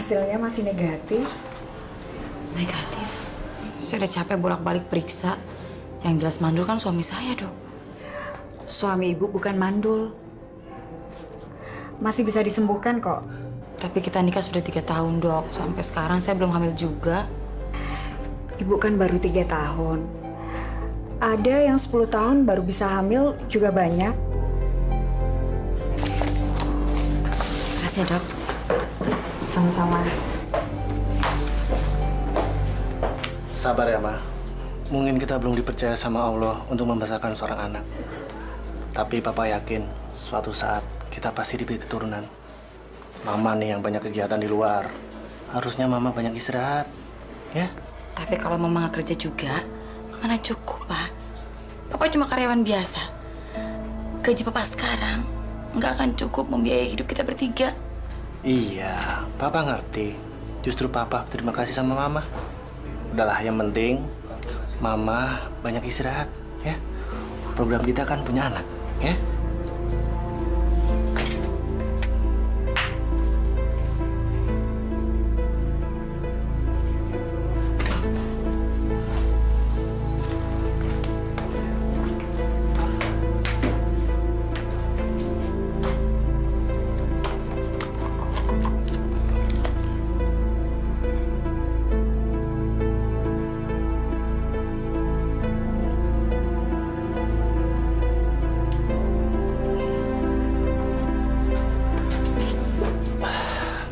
Hasilnya masih negatif. Negatif? Saya udah capek bolak-balik periksa. Yang jelas mandul kan suami saya, Dok. Suami ibu bukan mandul. Masih bisa disembuhkan kok. Tapi kita nikah sudah 3 tahun, Dok. Sampai sekarang saya belum hamil juga. Ibu kan baru 3 tahun. Ada yang 10 tahun baru bisa hamil juga banyak. Makasih ya, Dok. Sama-sama. Sabar ya, Ma. Mungkin kita belum dipercaya sama Allah untuk membesarkan seorang anak. Tapi Papa yakin suatu saat kita pasti diberi keturunan. Mama nih yang banyak kegiatan di luar. Harusnya Mama banyak istirahat, ya? Tapi kalau Mama nggak kerja juga, mana cukup, Pak. Papa cuma karyawan biasa. Gaji Papa sekarang nggak akan cukup membiayai hidup kita bertiga. Iya, Papa ngerti. Justru Papa terima kasih sama Mama. Udahlah, yang penting Mama banyak istirahat, ya. Program kita kan punya anak, ya.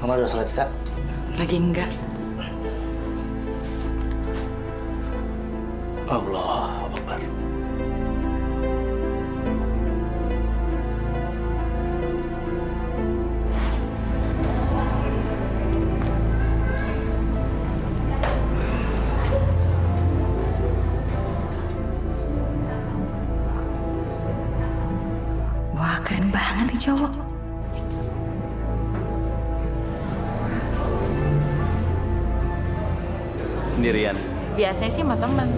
Mama udah sholat Isya? Lagi enggak. Allah Akbar. Wah, keren banget nih cowok. Sendirian? Biasanya sih sama temen.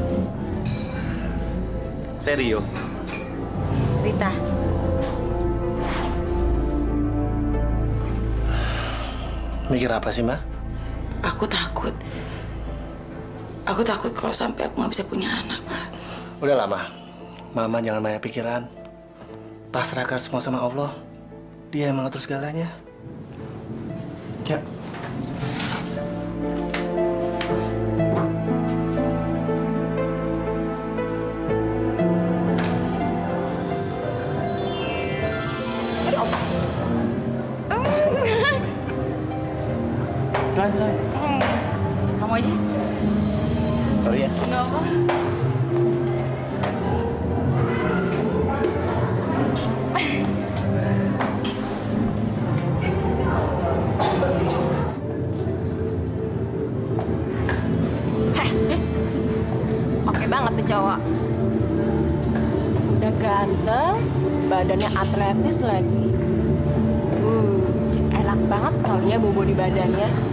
Serio? Rita. Mikir apa sih, Ma? Aku takut. Aku takut kalau sampai aku nggak bisa punya anak, Pak. Udah lama. Mama jangan banyak pikiran. Pasrahkan semua sama Allah. Dia yang mengatur segalanya. Ya. Silakan. Kamu aja? Sorry ya. Nggak apa. Oke banget tuh cowok. Udah ganteng, badannya atletis lagi. Enak banget kali ya bobo di badannya.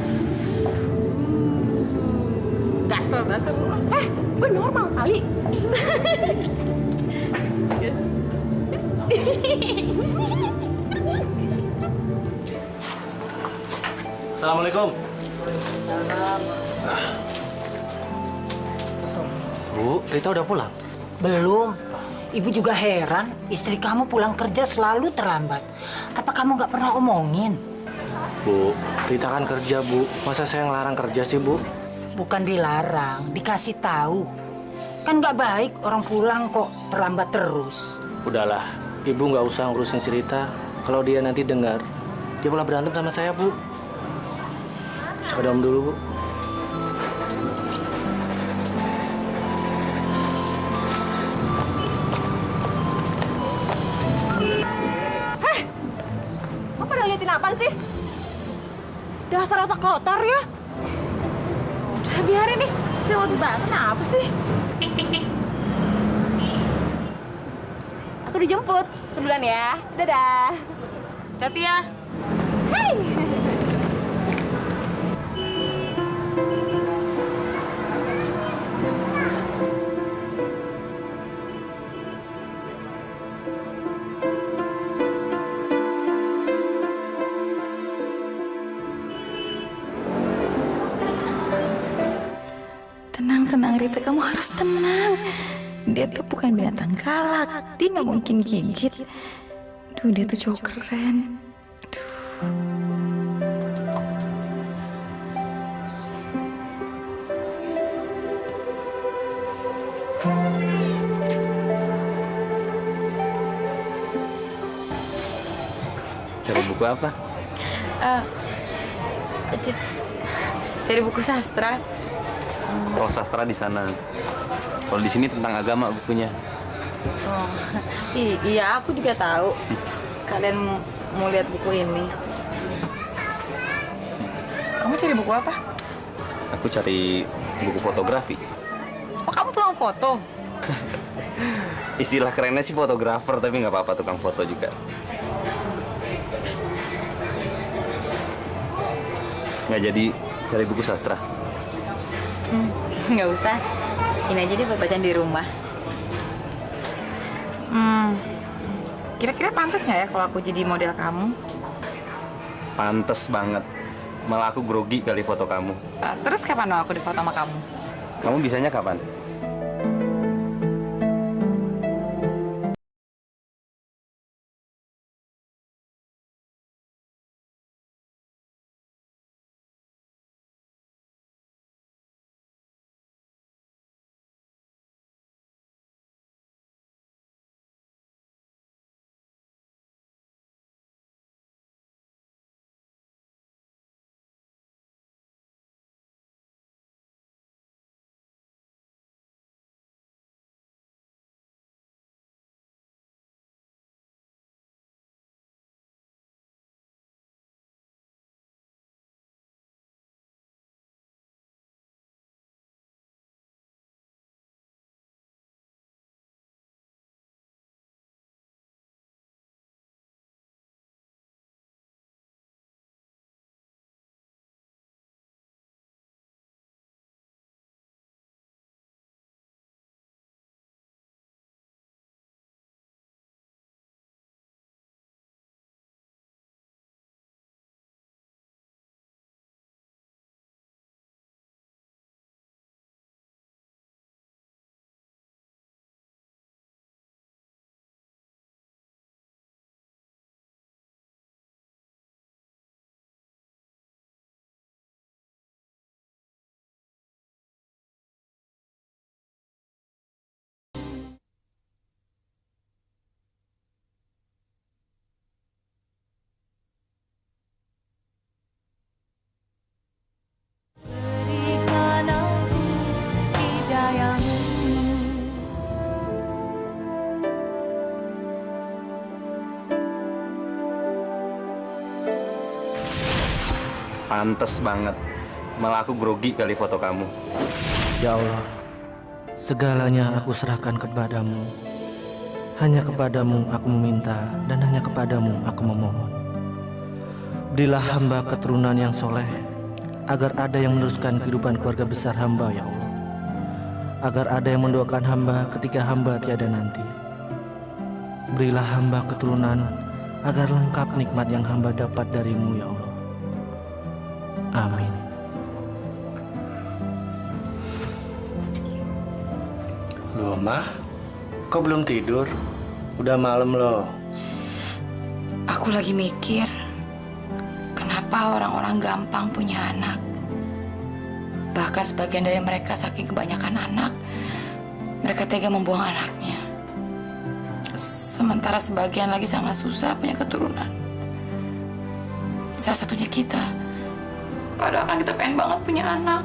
Gatel dasar lu. Gue normal kali. Yes. Assalamualaikum. Bu, Rita udah pulang? Belum. Ibu juga heran, istri kamu pulang kerja selalu terlambat. Apa kamu nggak pernah omongin? Bu, Rita kan kerja, Bu. Masa saya ngelarang kerja sih, Bu? Bukan dilarang, dikasih tahu. Kan nggak baik orang pulang kok terlambat terus. Udahlah, Ibu nggak usah ngurusin si Rita. Kalau dia nanti dengar, dia malah berantem sama saya, Bu. Saya ke dalam dulu, Bu. Lo pada ngeliatin apaan sih? Dasar otak kotor ya. Udah biarin nih, saya mau banget. Kenapa sih? Aku dijemput. Duluan ya. Dadah. Hati ya. Hai. Sastri, kamu harus tenang. Dia tuh bukan binatang galak. Dia nggak mungkin gigit. Duh, dia tuh cowok keren. Cari buku apa? Cari buku sastra. Oh, sastra di sana. Kalau di sini tentang agama bukunya. Oh, iya, aku juga tahu. Kalian mau lihat buku ini. Kamu cari buku apa? Aku cari buku fotografi. Oh, kamu tukang foto? Istilah kerennya sih fotografer, tapi nggak apa-apa tukang foto juga. Nggak jadi cari buku sastra. Nggak usah. Ini aja deh buat bacaan di rumah. Kira-kira pantas nggak ya kalau aku jadi model kamu? Pantes banget. Malah aku grogi kali foto kamu. Terus kapan aku difoto sama kamu? Kamu bisanya kapan? Pantes banget. Malah aku grogi kali foto kamu. Ya Allah, segalanya aku serahkan kepadamu. Hanya kepadamu aku meminta dan hanya kepadamu aku memohon. Berilah hamba keturunan yang soleh, agar ada yang meneruskan kehidupan keluarga besar hamba, ya Allah. Agar ada yang mendoakan hamba ketika hamba tiada nanti. Berilah hamba keturunan, agar lengkap nikmat yang hamba dapat darimu, ya Allah. Amin. Loh, Ma, kok belum tidur? Udah malam loh. Aku lagi mikir, kenapa orang-orang gampang punya anak. Bahkan sebagian dari mereka saking kebanyakan anak, mereka tega membuang anaknya. Sementara sebagian lagi sangat susah punya keturunan. Salah satunya kita. Padahal kan kita pengen banget punya anak.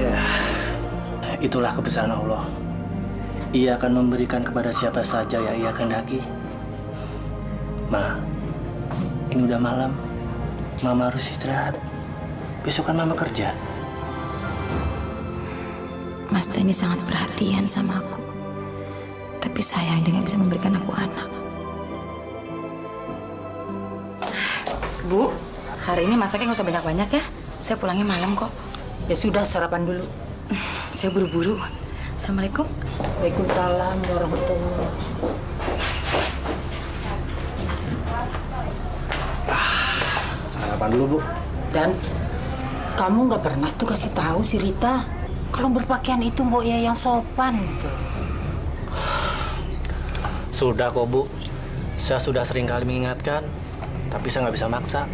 Ya, itulah kebesaran Allah. Ia akan memberikan kepada siapa saja yang ia kehendaki. Ma, ini udah malam. Mama harus istirahat. Besok kan Mama kerja. Mas Denny sangat perhatian sama aku. Tapi sayang dia nggak bisa memberikan aku anak. Bu, hari ini masaknya nggak usah banyak-banyak ya. Saya pulangnya malam kok. Ya sudah, sarapan dulu. Saya buru-buru. Assalamualaikum. Waalaikumsalam warahmatullahi wabarakatuh. sarapan dulu, Bu. Dan kamu nggak pernah tuh kasih tahu si Rita kalau berpakaian itu Mbok ya yang sopan gitu. Sudah kok, Bu. Saya sudah sering kali mengingatkan, tapi saya nggak bisa maksa.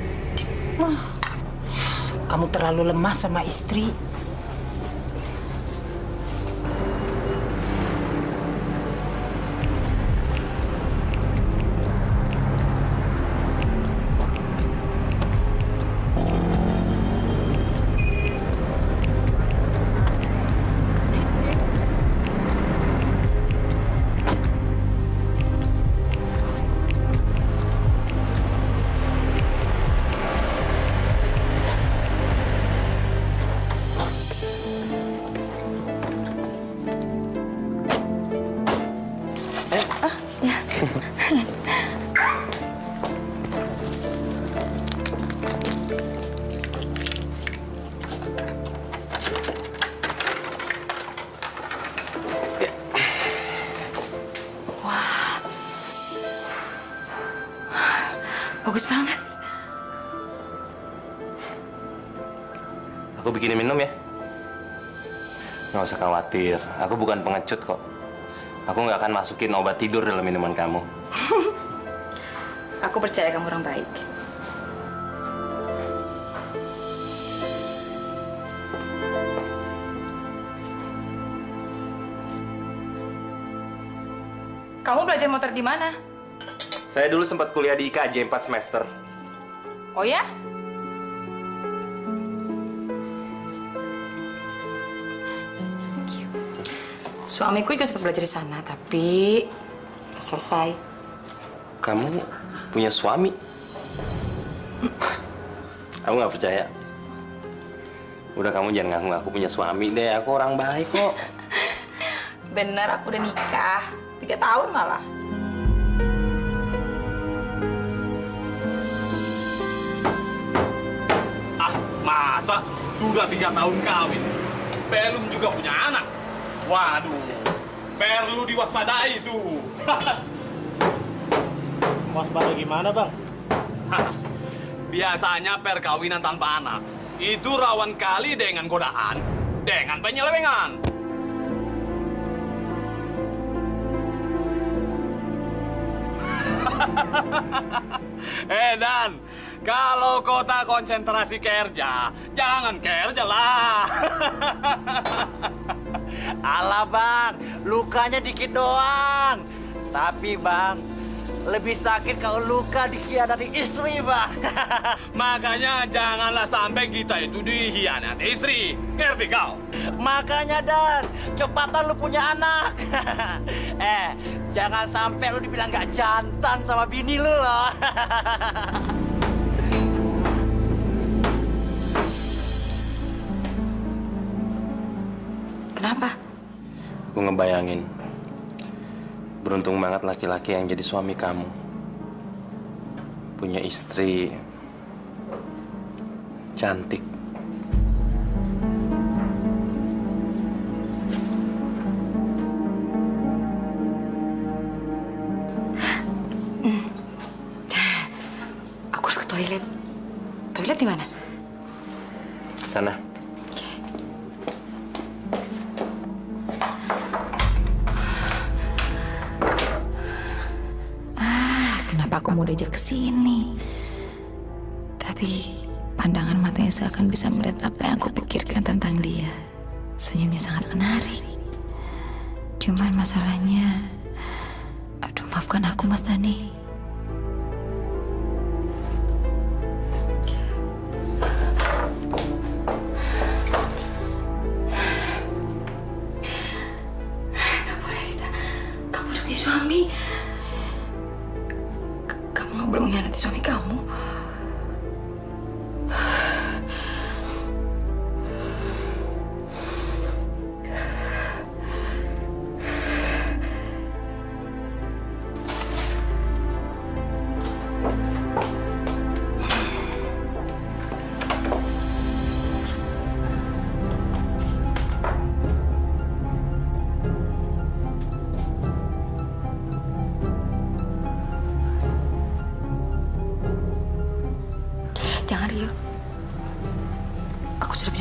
Kamu terlalu lemah sama istri. Bagus banget. Aku bikinin minum ya. Nggak usah khawatir, aku bukan pengecut kok. Aku nggak akan masukin obat tidur dalam minuman kamu. Aku percaya kamu orang baik. Kamu belajar motor di mana? Saya dulu sempat kuliah di IKJ 4 semester. Oh ya? Suamiku juga sempat belajar di sana, tapi nggak selesai. Kamu punya suami? Aku nggak percaya. Udah, kamu jangan ngaku-ngaku punya suami deh. Aku orang baik kok. Bener, aku udah nikah. 3 tahun malah. Masa sudah 3 tahun kawin, belum juga punya anak? Waduh, perlu diwaspadai itu. Waspada gimana, Bang? Biasanya perkawinan tanpa anak itu rawan kali dengan godaan, dengan penyelewengan. Dan kalau kota konsentrasi kerja, jangan kerja lah. Alah bang, lukanya dikit doang. Tapi bang, lebih sakit kalau luka dikhianati istri bang. Makanya janganlah sampai kita itu dikhianati istri. Ngerti kau? Makanya Dan, cepatan lu punya anak. Jangan sampai lu dibilang gak jantan sama bini lu loh. Kenapa? Aku ngebayangin, beruntung banget laki-laki yang jadi suami kamu. Punya istri cantik. Aku harus ke toilet. Toilet di mana? Sana. Kenapa aku mau diajak ke sini? Tapi pandangan matanya seakan bisa melihat apa yang aku pikirkan tentang dia. Senyumnya sangat menarik. Cuman masalahnya, aduh maafkan aku Mas Dani. Gak boleh Rita, kamu udah punya suami. Kamu gak boleh mengkhianati suami kamu.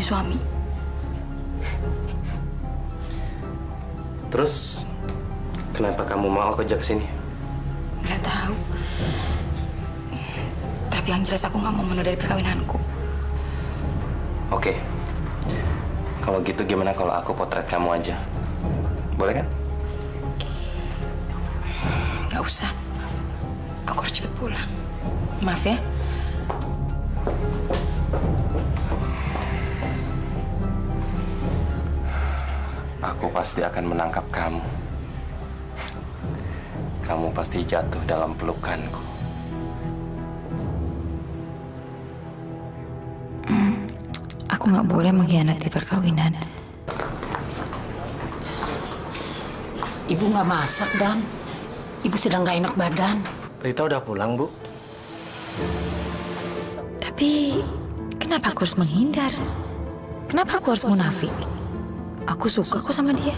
suami. Terus kenapa kamu mau aku ajak sini? Nggak tahu. Tapi yang jelas aku nggak mau menunda dari perkawinanku. Oke. Kalau gitu gimana kalau aku potret kamu aja? Boleh kan? Nggak usah. Aku harus cepet pulang. Maaf ya. Aku pasti akan menangkap kamu. Kamu pasti jatuh dalam pelukanku. Aku nggak boleh mengkhianati perkawinan. Ibu nggak masak, Dan. Ibu sedang nggak enak badan. Rita udah pulang, Bu. Tapi kenapa aku harus menghindar? Kenapa aku harus munafik? Aku suka kok sama dia.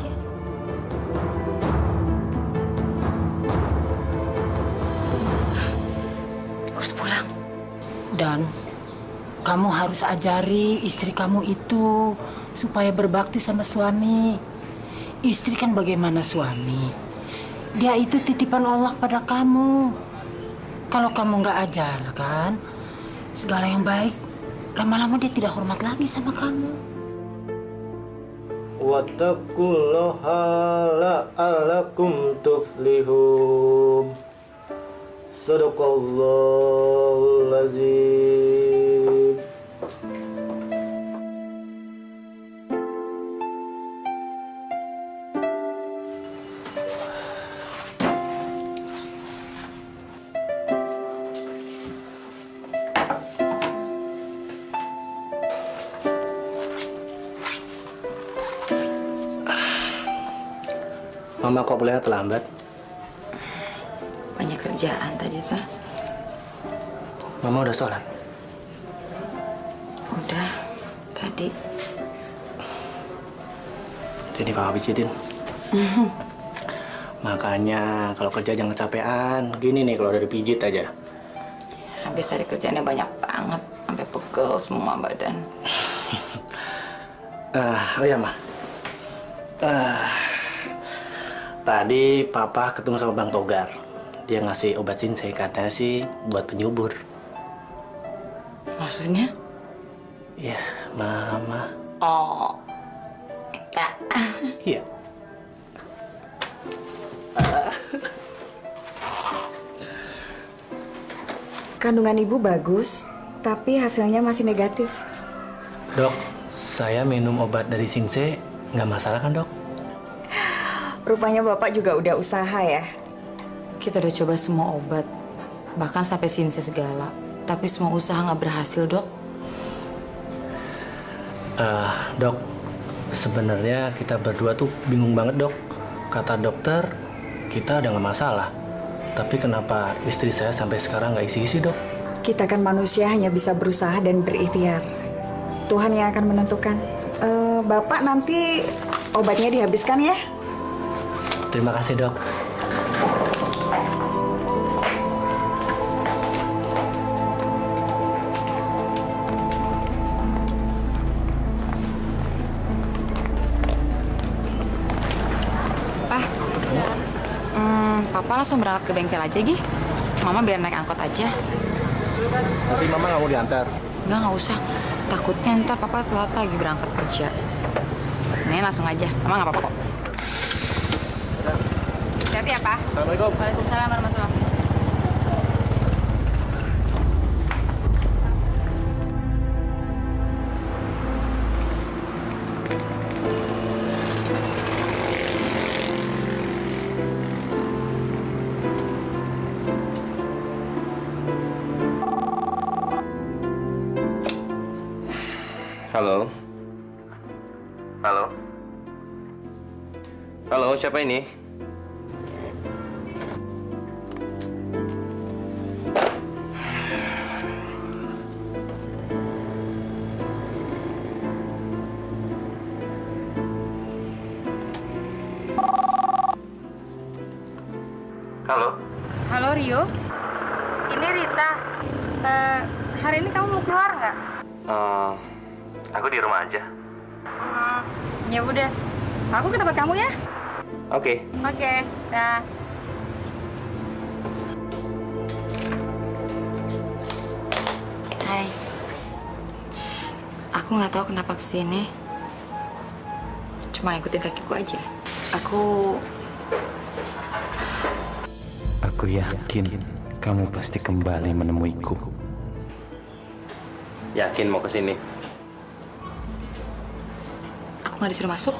Aku harus pulang. Dan kamu harus ajari istri kamu itu supaya berbakti sama suami. Istri kan bagaimana suami? Dia itu titipan Allah pada kamu. Kalau kamu nggak ajarkan segala yang baik, lama-lama dia tidak hormat lagi sama kamu. Wattaqullaha la'allakum tuflihun. Sadaqallahul azim. Mama kok boleh terlambat? Banyak kerjaan tadi, Pak. Mama udah sholat? Udah, tadi. Jadi Papa pijitin. Makanya kalau kerja jangan kecapean. Gini nih kalau dari pijit aja. Habis tadi kerjaannya banyak banget. Sampai pegel semua badan. Oh ya, Ma. Tadi Papa ketemu sama Bang Togar. Dia ngasih obat sinsei, katanya sih buat penyubur. Maksudnya? Iya, Mama. Oh, tak. Iya. Kandungan ibu bagus, tapi hasilnya masih negatif. Dok, saya minum obat dari sinsei nggak masalah kan, Dok? Rupanya Bapak juga udah usaha ya. Kita udah coba semua obat. Bahkan sampai sinsei segala. Tapi semua usaha nggak berhasil, Dok. Dok, sebenarnya kita berdua tuh bingung banget, Dok. Kata dokter, kita udah nggak masalah. Tapi kenapa istri saya sampai sekarang nggak isi-isi, Dok? Kita kan manusia hanya bisa berusaha dan berikhtiar. Tuhan yang akan menentukan. Bapak nanti obatnya dihabiskan ya. Terima kasih, Dok. Papa langsung berangkat ke bengkel aja, Gi. Mama biar naik angkot aja. Tapi Mama nggak mau diantar. Nggak usah. Takutnya ntar Papa telat lagi berangkat kerja. Ini langsung aja. Mama nggak apa-apa kok. Hati-hati ya, Pak. Assalamualaikum. Waalaikumsalam warahmatullahi wabarakatuh. Halo? Halo? Halo, siapa ini? Halo? Halo Rio, ini Rita. Hari ini kamu mau keluar nggak? Aku di rumah aja. Ya udah, aku ke tempat kamu ya. Oke. Oke, dah. Hai. Aku nggak tahu kenapa kesini. Cuma ikutin kakiku aja. Aku yakin kamu pasti kembali menemuiku. Yakin mau kesini? Aku nggak disuruh masuk.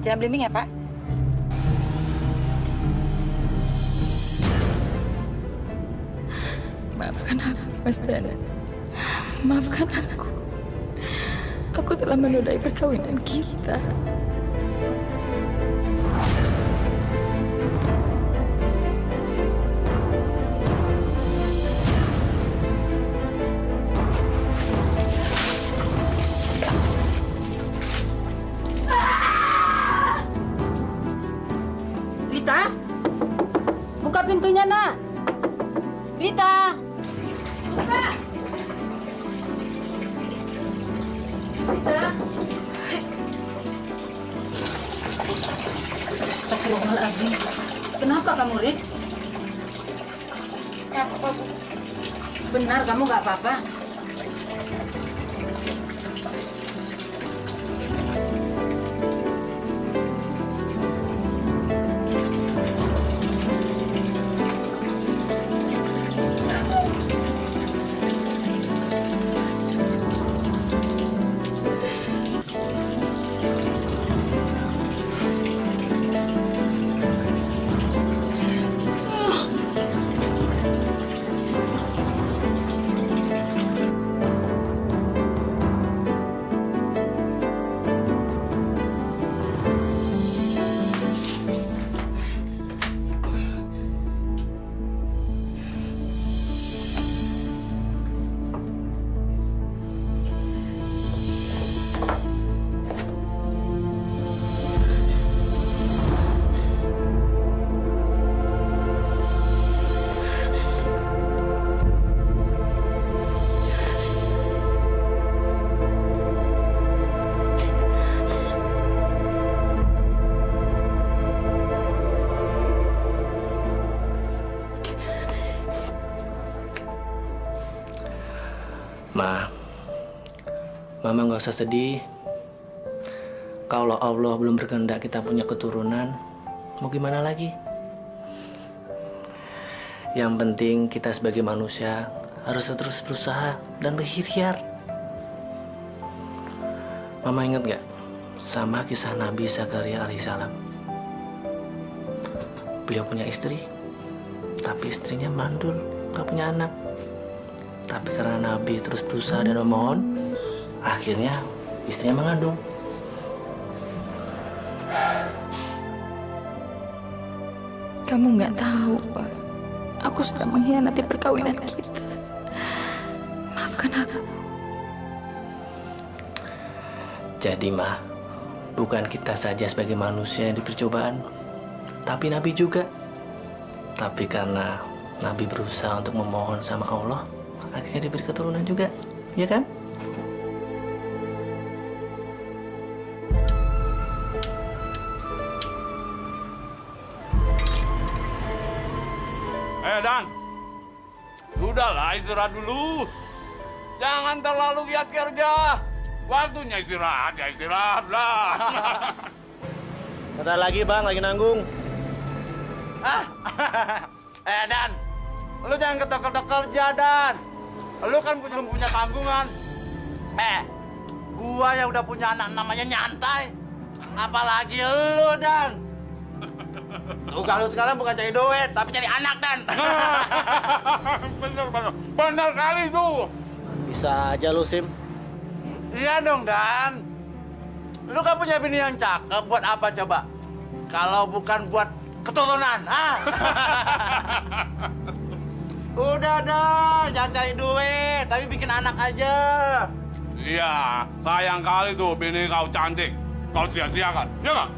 Jangan belimbing ya, Pak. Maafkan aku, Mas Dana. Maafkan aku. Aku telah menodai perkawinan kita. Rita, buka pintunya, Nak. Rita. Buka. Rita. Astagfirullahaladzim. Kenapa kamu, Rit? Apa, Bu? Benar, kamu nggak apa-apa? Ma, Mama nggak usah sedih. Kalau Allah belum berkehendak kita punya keturunan, mau gimana lagi? Yang penting kita sebagai manusia harus terus berusaha dan berikhtiar. Mama ingat nggak sama kisah Nabi Zakaria alaihissalam? Beliau punya istri, tapi istrinya mandul, nggak punya anak. Tapi karena Nabi terus berusaha dan memohon, akhirnya istrinya mengandung. Kamu nggak tahu, Pak. Aku sudah mengkhianati perkawinan kita. Maafkan aku. Jadi, Ma, bukan kita saja sebagai manusia yang diberi cobaan, tapi Nabi juga. Tapi karena Nabi berusaha untuk memohon sama Allah, akhirnya diberi keturunan juga, ya kan? Dan, udahlah istirahat dulu. Jangan terlalu giat kerja. Waktunya istirahat, ya istirahat lah. Bentar lagi bang, lagi nanggung. Dan, lu jangan ketok-ketok kerja Dan. Lu kan belum punya tanggungan. Gua yang udah punya anak namanya nyantai. Apalagi lu Dan. Tugas lu sekarang bukan cari duit, tapi cari anak Dan. Bener kali tuh. Bisa aja lu Sim. Iya dong Dan. Lu kan punya bini yang cakep, buat apa coba? Kalau bukan buat keturunan, Udah dah, jangan cari duit, tapi bikin anak aja. Iya, sayang kali tuh bini kau cantik. Kau sia-siakan, ya nggak?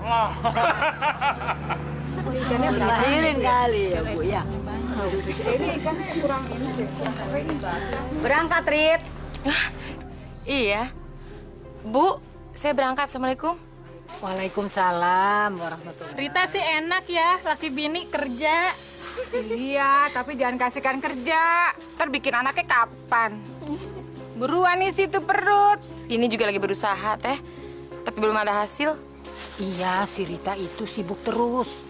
Ikannya lahirin kali ya Bu ya. Ini ikannya kurang Berangkat, Rit. Iya. Bu, saya berangkat. Assalamualaikum. Waalaikumsalam warahmatullahi. Rita sih enak ya, laki bini kerja. Iya, tapi jangan kasihkan kerja. Ntar bikin anaknya kapan? Buruan isi tuh perut. Ini juga lagi berusaha, Teh. Tapi belum ada hasil. Iya, si Rita itu sibuk terus.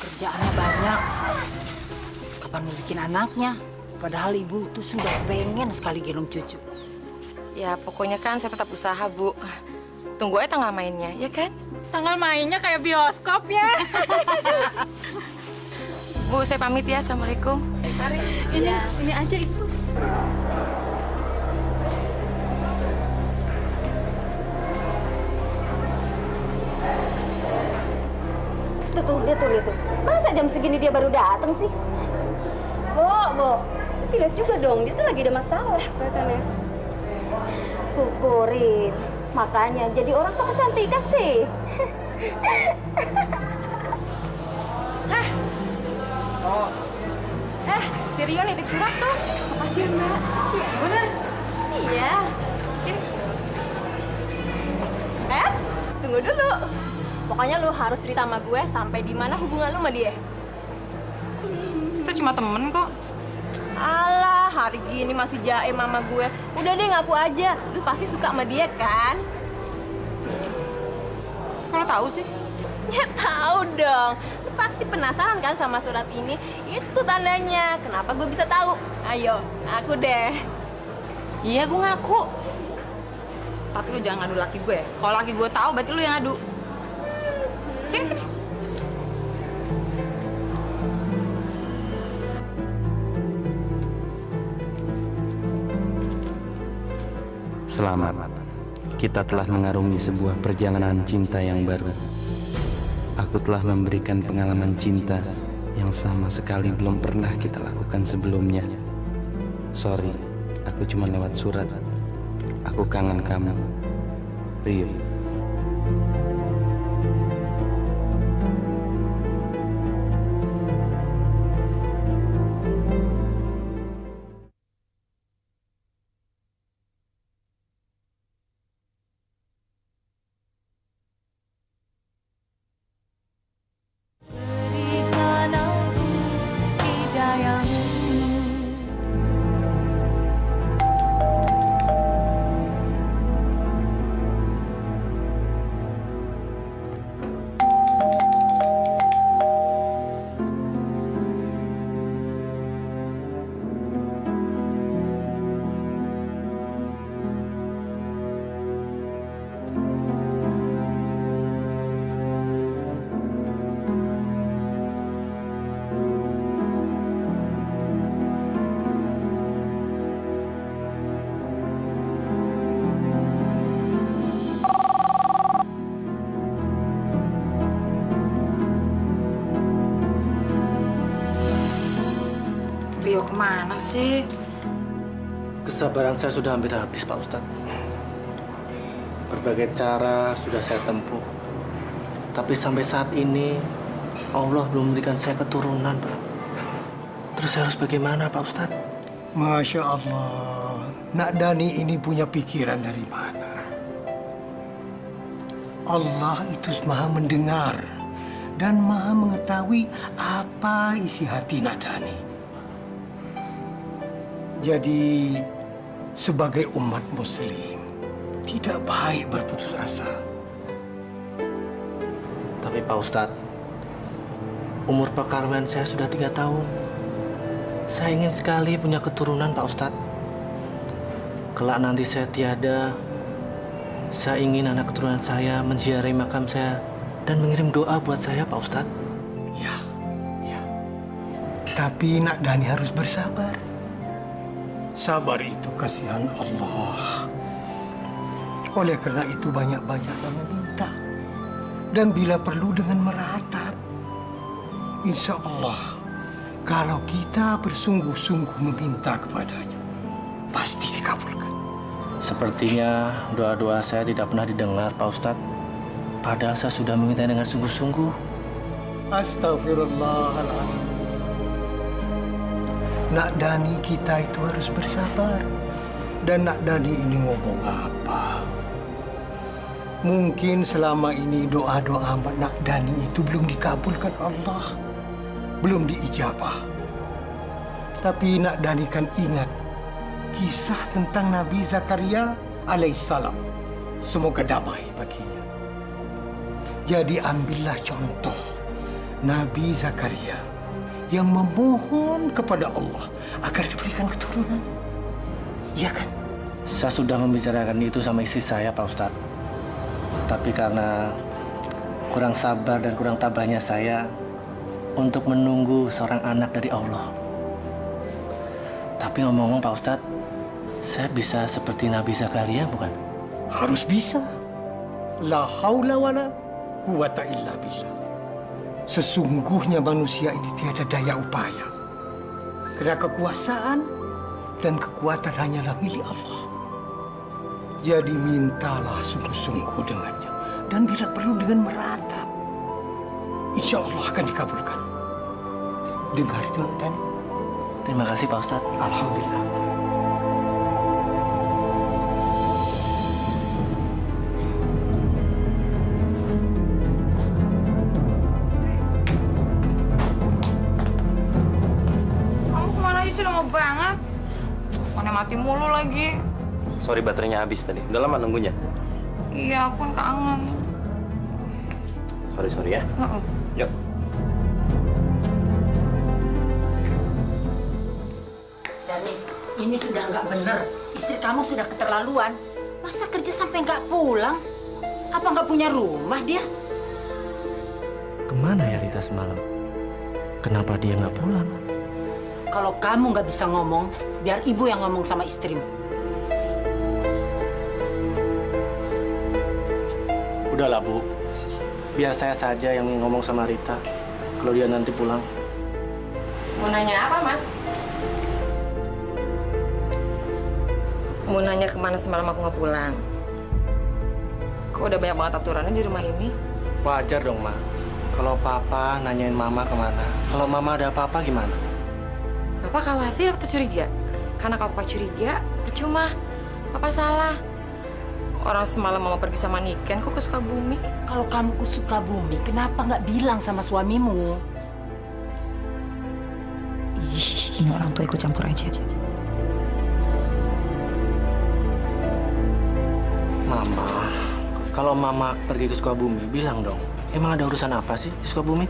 Kerjaannya banyak. Kapan mau bikin anaknya? Padahal ibu itu sudah pengen sekali gendong cucu. Ya, pokoknya kan saya tetap usaha, Bu. Tunggu aja tanggal mainnya, ya kan? Tanggal mainnya kayak bioskop ya. Bu, saya pamit ya. Assalamualaikum. Ini aja Ibu. Tuh, lihat tuh. Masa jam segini dia baru datang sih? Bo, tidak juga dong, dia tuh lagi ada masalah kelihatannya. Syukurin, makanya jadi orang so kecantikan sih. Si Rio nitip surat tuh. Makasih ya, Mbak. Makasih ya. Bener? Iya. Sini. Tunggu dulu. Pokoknya lu harus cerita sama gue sampai di mana hubungan lu sama dia. Itu cuma temen kok. Alah, hari gini masih jaim sama gue. Udah deh, ngaku aja. Lu pasti suka sama dia, kan? Kalau tahu sih. Ya tahu dong. Lu pasti penasaran kan sama surat ini? Itu tandanya. Kenapa gue bisa tahu? Ayo, aku deh. Iya, gue ngaku. Tapi lu jangan ngadu laki gue. Kalau laki gue tahu, berarti lu yang ngadu. Sini. Selamat. Kita telah mengarungi sebuah perjalanan cinta yang baru. Aku telah memberikan pengalaman cinta yang sama sekali belum pernah kita lakukan sebelumnya. Sorry, aku cuma lewat surat. Aku kangen kamu, Rio. Rio kemana sih? Kesabaran saya sudah hampir habis, Pak Ustadz. Berbagai cara sudah saya tempuh. Tapi sampai saat ini, Allah belum memberikan saya keturunan, Pak. Terus saya harus bagaimana, Pak Ustadz? Masya Allah, Nak Dani ini punya pikiran dari mana? Allah itu maha mendengar dan maha mengetahui apa isi hati Nak Dani. Jadi, sebagai umat muslim, tidak baik berputus asa. Tapi Tapi Pak Ustadz, umur perkawinan saya sudah 3 tahun. Saya ingin sekali punya keturunan, Pak Ustadz. Kelak nanti saya tiada, saya ingin anak keturunan saya menziarahi makam saya dan mengirim doa buat saya, Pak Ustadz. Ya. Tapi Nak Dani harus bersabar. Sabar itu kasihan Allah. Oleh karena itu banyak-banyaklah meminta. Dan bila perlu dengan meratap. Insya Allah, kalau kita bersungguh-sungguh meminta kepadanya, pasti dikabulkan. Sepertinya doa-doa saya tidak pernah didengar, Pak Ustadz. Padahal saya sudah meminta dengan sungguh-sungguh. Astagfirullahaladzim. Nak Dani kita itu harus bersabar. Dan Nak Dani ini ngomong apa? Mungkin selama ini doa-doa Nak Dani itu belum dikabulkan Allah. Belum diijabah. Tapi Nak Dani kan ingat kisah tentang Nabi Zakaria alaihissalam. Semoga damai baginya. Jadi ambillah contoh Nabi Zakaria yang memohon kepada Allah agar diberikan keturunan. Iya kan? Saya sudah membicarakan itu sama istri saya, Pak Ustadz. Tapi karena kurang sabar dan kurang tabahnya saya untuk menunggu seorang anak dari Allah. Tapi ngomong-ngomong, Pak Ustadz, saya bisa seperti Nabi Zakaria, bukan? Harus bisa. La haula wala quwata illa billah. Sesungguhnya manusia ini tiada daya upaya. Karena kekuasaan dan kekuatan hanyalah milik Allah. Jadi mintalah sungguh-sungguh dengannya. Dan bila perlu dengan meratap. Insya Allah akan dikabulkan. Dengar itu, Nak Dani. Terima kasih, Pak Ustadz. Alhamdulillah. Lama banget. Teleponnya mati mulu lagi. Sorry, baterainya habis tadi. Udah lama nunggunya? Iya, aku kan kangen. Sorry ya. Yuk. Dani, ini sudah nggak benar. Istri kamu sudah keterlaluan. Masa kerja sampai nggak pulang? Apa nggak punya rumah dia? Kemana ya Rita semalam? Kenapa dia nggak pulang? Kalau kamu nggak bisa ngomong, biar ibu yang ngomong sama istrimu. Udahlah, Bu. Biar saya saja yang ngomong sama Rita kalau dia nanti pulang. Mau nanya apa, Mas? Mau nanya kemana semalam aku nggak pulang. Kok udah banyak banget aturannya di rumah ini? Wajar dong, Ma. Kalau Papa nanyain Mama kemana. Kalau Mama ada apa-apa gimana? Papa khawatir atau curiga? Karena kalau Papa curiga, percuma. Papa salah. Orang semalam Mama pergi sama Niken, kok ke Sukabumi? Kalau kamu ke Sukabumi, kenapa nggak bilang sama suamimu? Ih, ini orang tua ikut campur aja. Mama, kalau Mama pergi ke Sukabumi, bilang dong. Emang ada urusan apa sih di Sukabumi?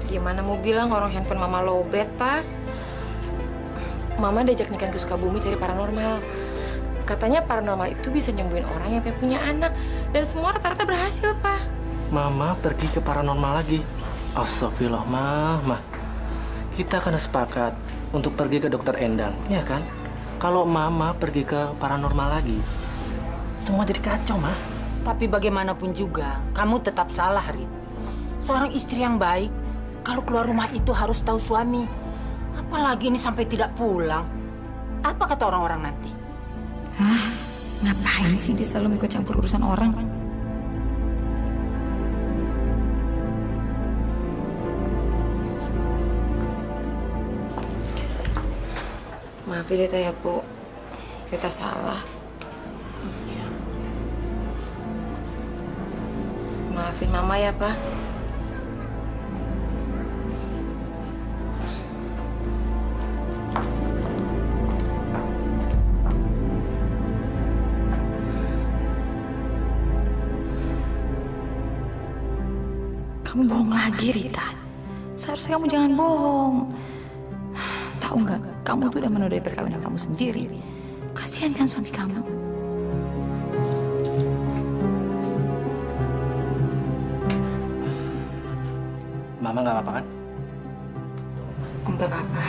Gimana mau bilang orang handphone Mama lowbat, Pak? Mama diajak Niken ke Sukabumi cari paranormal. Katanya paranormal itu bisa nyembuhin orang yang pengen punya anak. Dan semua rata-rata berhasil, Pak. Mama pergi ke paranormal lagi. Astagfirullah, Mama. Kita kan sepakat untuk pergi ke dokter Endang, ya kan? Kalau Mama pergi ke paranormal lagi, semua jadi kacau, Ma. Tapi bagaimanapun juga, kamu tetap salah, Rit. Seorang istri yang baik, kalau keluar rumah itu harus tahu suami. Apalagi ini sampai tidak pulang. Apa kata orang-orang nanti? Hah? Ngapain sih dia selalu ikut campur urusan orang? Maafin Rita ya, Bu. Rita salah. Maafin Mama ya, Pak. Kamu bohong lagi, Rita. Seharusnya kamu jangan bohong. Tahu nggak, kamu tuh udah menodai perkawinan kamu sendiri. Kasihan kan suami kamu. Mama nggak apa-apa kan? Enggak apa-apa.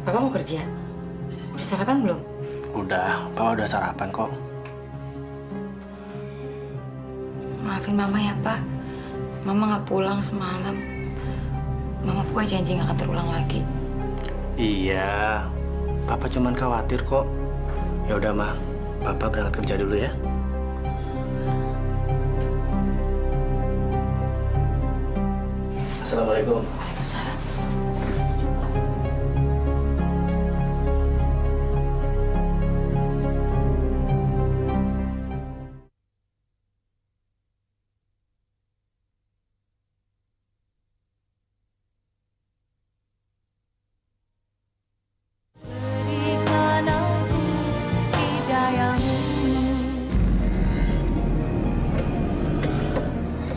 Papa mau kerja? Udah sarapan belum? Udah, Papa udah sarapan kok. Maafin Mama ya, Pak. Mama nggak pulang semalam. Mama pokoknya janji nggak akan terulang lagi. Iya, Papa cuman khawatir kok. Ya udah, Ma. Papa berangkat kerja dulu ya. Assalamualaikum. Waalaikumsalam.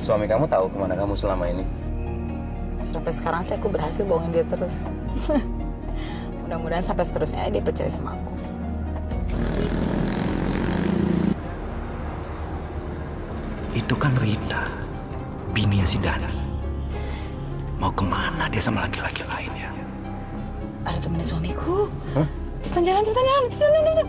Suami kamu tahu kemana kamu selama ini? Sampai sekarang sih aku berhasil bohongin dia terus. Mudah-mudahan sampai seterusnya dia percaya sama aku. Itu kan Rita, bininya si Dani. Mau kemana dia sama laki-laki lainnya? Ada temennya suamiku. Hah? Cepetan jalan, cepetan jalan, cepetan jalan.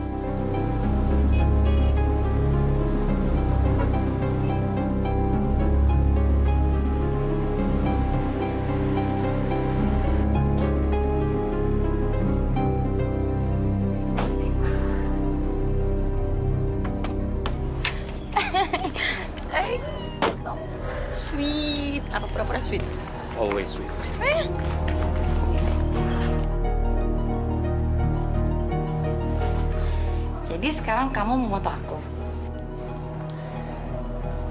Sweet, apa pura-pura sweet? Always sweet. Jadi sekarang kamu mau foto aku?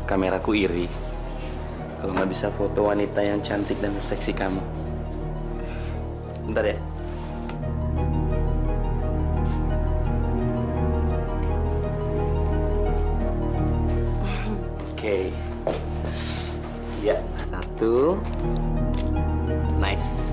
Kameraku iri kalau nggak bisa foto wanita yang cantik dan seksi kamu. Bentar ya. Oke. Ya, satu. Nice.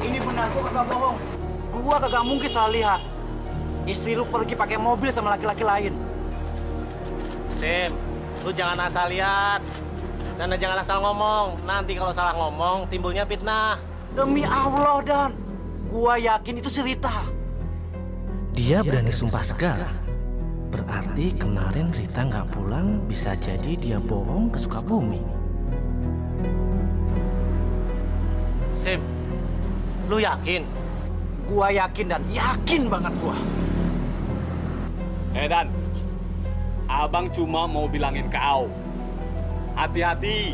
Ini benar, gua kagak bohong. Gua kagak mungkin salah lihat. Istri lu pergi pakai mobil sama laki-laki lain. Sim, lu jangan asal lihat. Dan jangan asal ngomong. Nanti kalau salah ngomong, timbulnya fitnah. Demi Allah, Dan. Gua yakin itu si Rita. Dia berani sumpah segala. Berarti kemarin Rita nggak pulang, bisa jadi dia bohong ke Sukabumi. Sim, lu yakin? Gua yakin, Dan. Yakin banget gua. Dan, abang cuma mau bilangin kau. Hati-hati.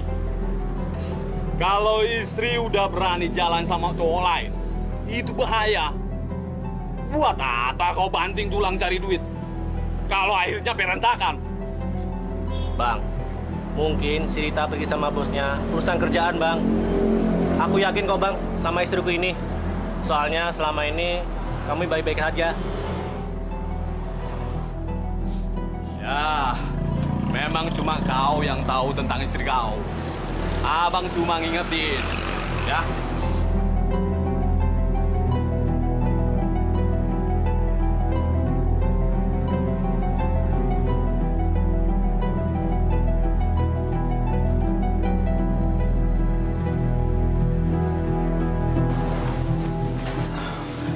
Kalau istri udah berani jalan sama cowok lain, itu bahaya. Buat apa kau banting tulang cari duit? Kalau akhirnya berantakan. Bang, mungkin si Rita pergi sama bosnya urusan kerjaan, Bang. Aku yakin kok, Bang, sama istriku ini. Soalnya selama ini kami baik-baik aja. Ya, memang cuma kau yang tahu tentang istri kau. Abang cuma ngingetin, ya.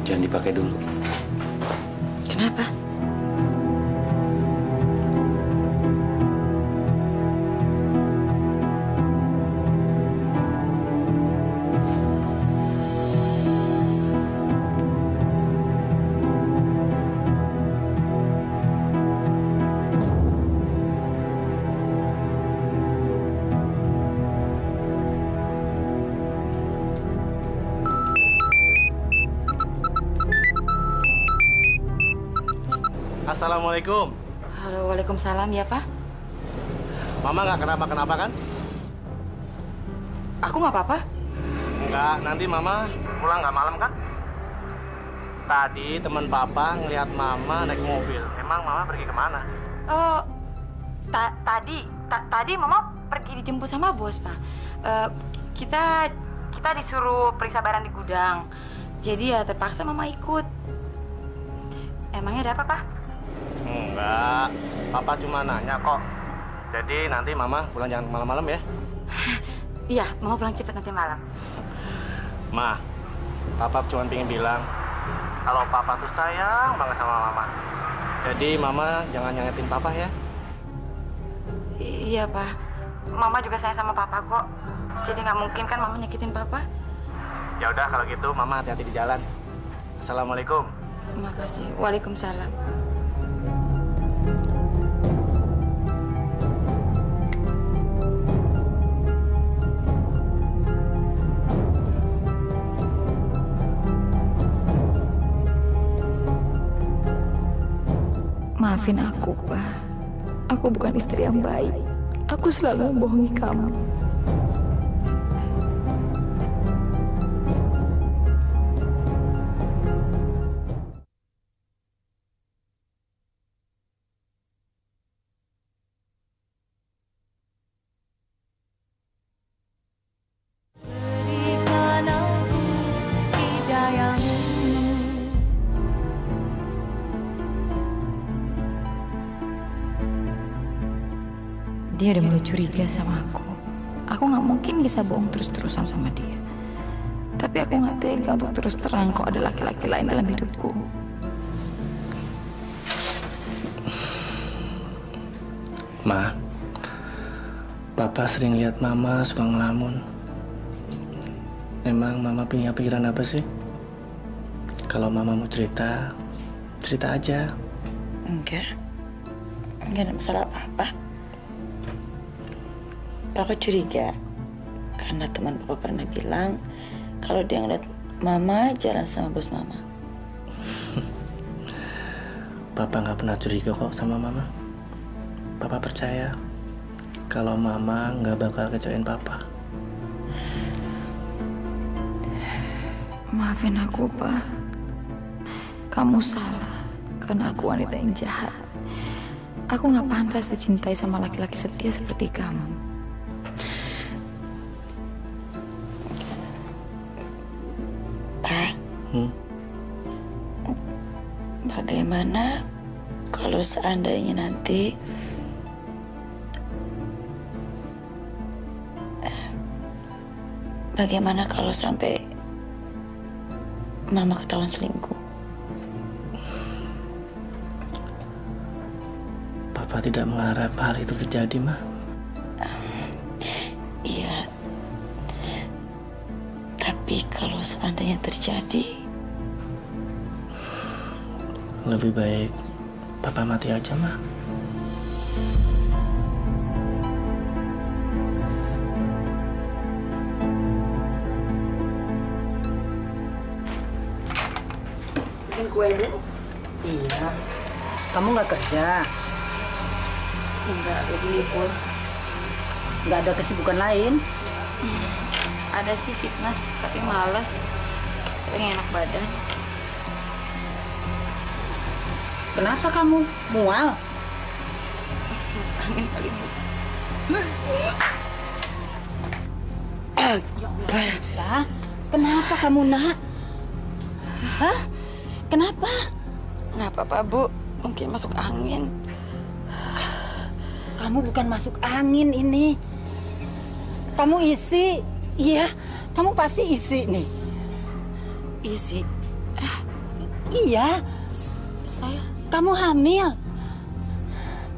Jangan dipakai dulu. Kenapa? Assalamualaikum. Halo, waalaikumsalam ya, Pak. Mama nggak kenapa-kenapa kan? Aku nggak apa-apa. Enggak, nanti Mama pulang nggak malam kan? Tadi teman Papa ngelihat Mama naik mobil. Emang Mama pergi kemana? Oh, tadi Mama pergi dijemput sama bos, Pak. Kita disuruh periksa barang di gudang. Jadi ya terpaksa Mama ikut. Emangnya ada apa, Pak? Enggak, Papa cuma nanya kok. Jadi nanti Mama pulang jangan malam-malam ya. Iya, Mama pulang cepat nanti malam. Ma, Papa cuma pengen bilang kalau Papa tuh sayang banget sama Mama. Jadi Mama jangan nyangetin Papa ya. Iya, Pak. Mama juga sayang sama Papa kok. Jadi nggak mungkin kan Mama nyakitin Papa. Ya udah kalau gitu Mama hati-hati di jalan. Assalamualaikum. Makasih. Waalaikumsalam. Maafin aku, Pak. Aku bukan istri yang baik. Aku selalu membohongi kamu. Dia udah mulai curiga sama aku. Aku nggak mungkin bisa bohong terus-terusan sama dia. Tapi aku nggak tega untuk terus terang kok ada laki-laki lain dalam hidupku. Ma, Papa sering lihat Mama suka ngelamun. Emang Mama punya pikiran apa sih? Kalau Mama mau cerita, cerita aja. Enggak ada masalah apa-apa. Papa curiga karena teman Papa pernah bilang kalau dia ngeliat Mama jalan sama bos Mama. Papa nggak pernah curiga kok sama Mama. Papa percaya kalau Mama nggak bakal kecewain Papa. Maafin aku, Pak. Kamu salah karena aku wanita yang jahat. Aku nggak pantas dicintai sama laki-laki setia seperti kamu. Bagaimana kalau seandainya nanti bagaimana kalau sampai Mama ketahuan selingkuh? Papa tidak mengharap hal itu terjadi, Ma. Iya. Tapi kalau seandainya terjadi, lebih baik Papa mati aja, Ma. bikin kue, Bu? Iya. Kamu nggak kerja? Enggak, lagi libur. Nggak ada kesibukan lain? Ada sih fitness, tapi malas. Sering enak badan. Kenapa kamu mual? Masuk angin kali, Bu. Nah, kenapa kamu, Nak? Hah? Kenapa? Nggak apa-apa, Bu. Mungkin masuk angin. Kamu bukan masuk angin ini. Kamu isi. Iya, kamu pasti isi nih. Isi? Iya. Saya? Kamu hamil.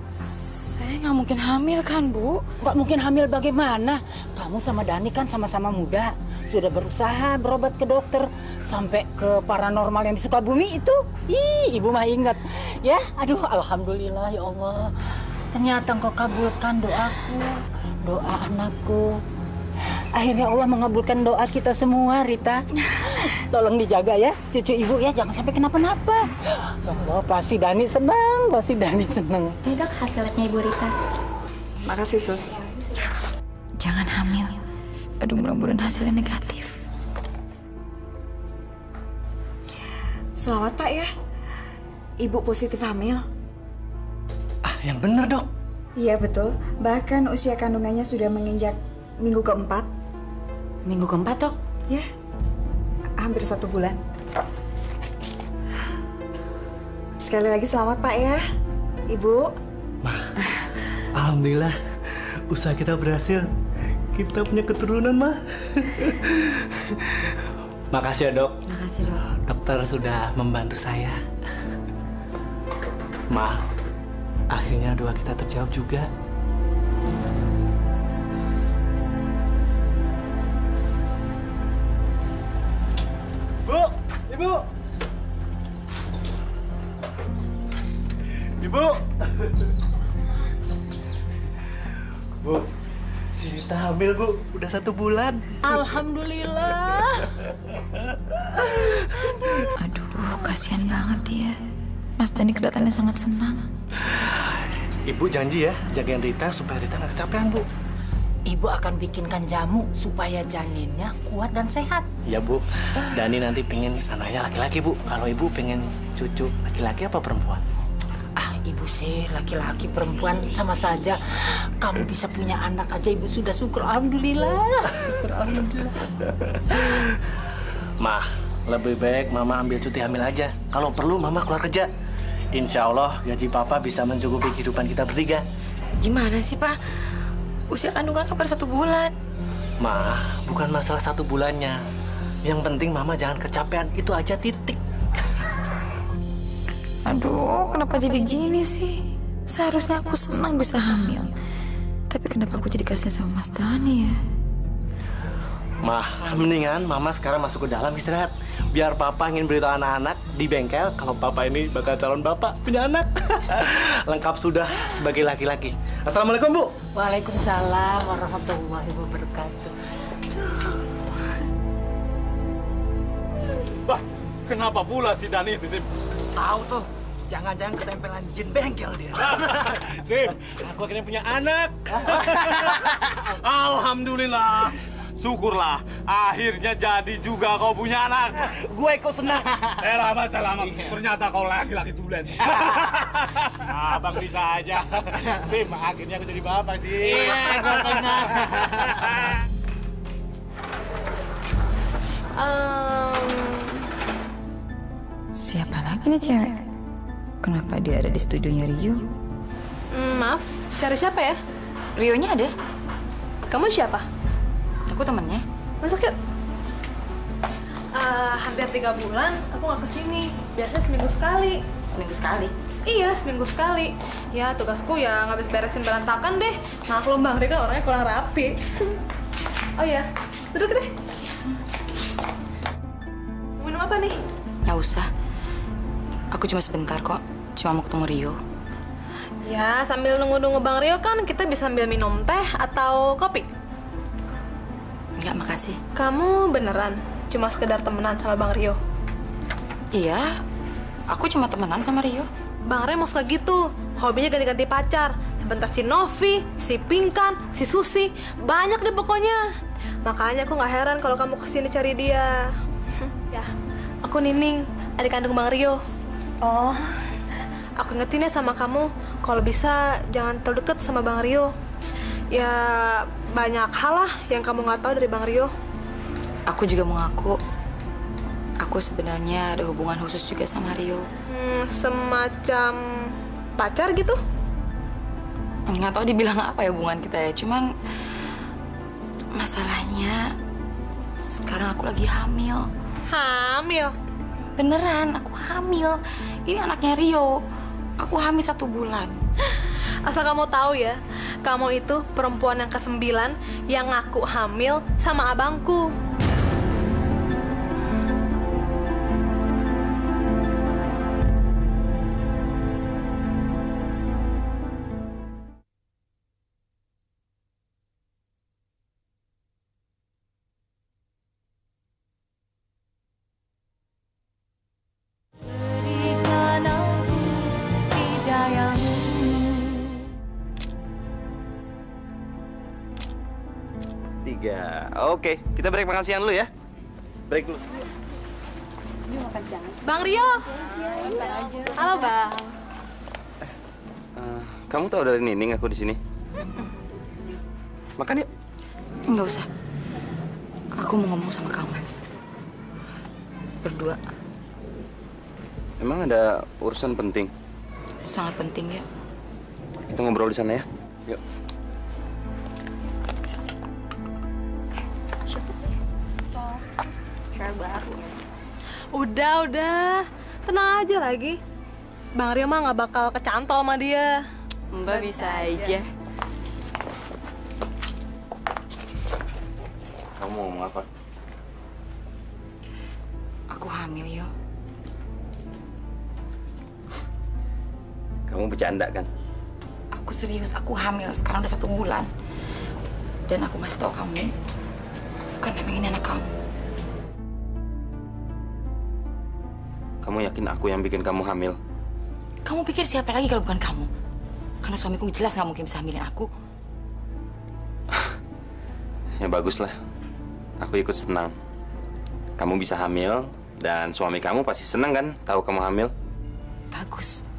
Saya nggak mungkin hamil kan, Bu? Nggak mungkin hamil bagaimana? Kamu sama Dani kan sama-sama muda. Sudah berusaha berobat ke dokter. Sampai ke paranormal yang di Sukabumi itu. Ih, Ibu mah ingat. Ya, aduh, alhamdulillah ya Allah. Ternyata engkau kabulkan doaku, doa anakku. Akhirnya Allah mengabulkan doa kita semua, Rita. Tolong dijaga ya, cucu Ibu ya, jangan sampai kenapa-napa. Ya Allah, pasti Dani senang, pasti Dani senang. Ini Dok, hasilnya Ibu Rita. Makasih, Sus. Jangan hamil. Aduh, mudah-mudahan hasilnya negatif. Selamat, Pak ya. Ibu positif hamil. Yang benar, Dok. Iya, betul. Bahkan usia kandungannya sudah menginjak minggu keempat. Minggu keempat, Dok? Ya, hampir 1 bulan. Sekali lagi selamat, Pak ya. Ibu. Alhamdulillah, usaha kita berhasil. Kita punya keturunan, Ma. Makasih ya, Dok. Makasih, Dok. Dokter sudah membantu saya. Ma, akhirnya doa kita terjawab juga. Bu, Ibu. Ibu. Bu, si Rita hamil, Bu. Udah 1 bulan. Alhamdulillah. Aduh, kasihan banget dia. Mas Dani kelihatannya sangat senang. Ibu janji ya, jagain Rita supaya Rita nggak kecapean, Bu. Ibu akan bikinkan jamu supaya janinnya kuat dan sehat. Iya, Bu. Dani nanti pengen anaknya laki-laki, Bu. Kalau Ibu pengen cucu laki-laki apa perempuan? Ibu sih laki-laki perempuan sama saja. Kamu bisa punya anak aja ibu sudah syukur. Alhamdulillah. Syukur alhamdulillah. Ma, lebih baik Mama ambil cuti hamil aja. Kalau perlu Mama keluar kerja. Insya Allah gaji Papa bisa mencukupi kehidupan kita bertiga. Gimana sih, Pak? Usia kandungan kan baru 1 bulan. Ma, bukan masalah 1 bulannya. Yang penting Mama jangan kecapean. Itu aja, titik. Aduh, kenapa jadi gini sih? Seharusnya aku senang bisa hamil. Tapi kenapa aku jadi kasihan sama Mas Dani ya? Ma, mendingan Mama sekarang masuk ke dalam istirahat. Biar Papa ingin beritahu anak-anak di bengkel kalau Papa ini bakal calon Bapak punya anak. Lengkap sudah sebagai laki-laki. Assalamualaikum, Bu. Waalaikumsalam warahmatullahi wabarakatuh. Wah, kenapa pula si Dani itu, Sim? Tahu tuh, jangan-jangan ketempelan jin bengkel dia. Sim, aku akhirnya punya anak. Alhamdulillah. Syukurlah, akhirnya jadi juga kau punya anak. Gue ikut senang. Selamat. Ternyata kau laki-laki tulen. Abang bisa aja. Sim, akhirnya aku jadi bapak sih. Iya, gue senang. Siapa lagi nih cewek? Kenapa dia ada di studionya Rio? Maaf, cari siapa ya? Rio-nya ada. Kamu siapa? Aku temennya. Masuk yuk. Hampir 3 bulan aku nggak kesini. Biasanya seminggu sekali. Seminggu sekali? Iya, seminggu sekali. Ya, tugasku ya ngabis beresin berantakan deh. Maklum Bang Rika orangnya kurang rapi. Oh ya, duduk deh. Mau minum apa nih? Nggak usah. Aku cuma sebentar kok. Cuma mau ketemu Rio. Ya, sambil nunggu-nunggu Bang Rio kan kita bisa sambil minum teh atau kopi. Nggak, makasih. Kamu beneran cuma sekedar temenan sama Bang Rio? Iya, aku cuma temenan sama Rio. Bang Rio mau suka gitu, hobinya ganti-ganti pacar. Sebentar si Novi, si Pinkan, si Susi, banyak deh pokoknya. Makanya aku nggak heran kalau kamu kesini cari dia. Ya, aku Nining, adik kandung Bang Rio. Oh, aku ingetin ya sama kamu, kalau bisa jangan terlalu deket sama Bang Rio. Ya, banyak hal lah yang kamu nggak tahu dari Bang Rio. Aku juga mengaku, aku sebenarnya ada hubungan khusus juga sama Rio. Semacam pacar gitu? Nggak tahu dibilang apa ya hubungan kita ya. Cuman masalahnya sekarang aku lagi hamil. Hamil? Beneran, aku hamil. Ini anaknya Rio. Aku hamil 1 bulan. Asal kamu tahu ya, kamu itu perempuan yang ke-9 yang ngaku hamil sama abangku. 3. Oke, kita break makan siang dulu ya. Break dulu. Bang Rio. Halo, Bang. Kamu tahu dari Nining aku di sini? Makan yuk. Nggak usah. Aku mau ngomong sama kamu. Berdua. Emang ada urusan penting? Sangat penting ya. Kita ngobrol di sana ya. Yuk. Siapa sih? Cewek baru. Udah. Tenang aja lagi. Bang Rio mah nggak bakal kecantol sama dia. Mbak bisa aja. Kamu mau ngomong apa? Aku hamil, Yo. Kamu bercanda kan? Aku serius, aku hamil. Sekarang udah 1 bulan. Dan aku masih tahu kamu. Karena memang ini anak kamu. Kamu yakin aku yang bikin kamu hamil? Kamu pikir siapa lagi kalau bukan kamu? Karena suamiku jelas nggak mungkin bisa hamilin aku. Ya baguslah. Aku ikut senang. Kamu bisa hamil dan suami kamu pasti senang kan tahu kamu hamil? Bagus.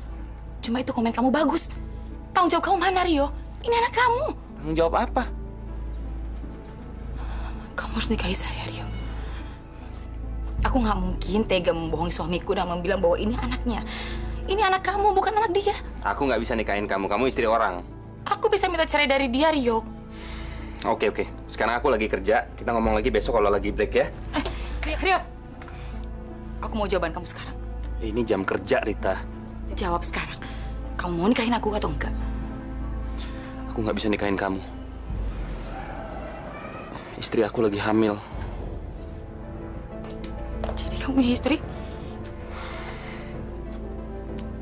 Cuma itu komen kamu bagus. Tanggung jawab kamu mana, Rio? Ini anak kamu. Tanggung jawab apa? Kamu harus nikahi saya, Rio. Aku nggak mungkin tega membohongi suamiku dan bilang bahwa ini anaknya. Ini anak kamu, bukan anak dia. Aku nggak bisa nikahin kamu. Kamu istri orang. Aku bisa minta cerai dari dia, Rio. Oke. Sekarang aku lagi kerja. Kita ngomong lagi besok kalau lagi break ya. Rio. Aku mau jawaban kamu sekarang. Ini jam kerja, Rita. Jawab sekarang. Kamu mau nikahin aku atau enggak? Aku nggak bisa nikahin kamu. Istri aku lagi hamil. Jadi kamu punya istri?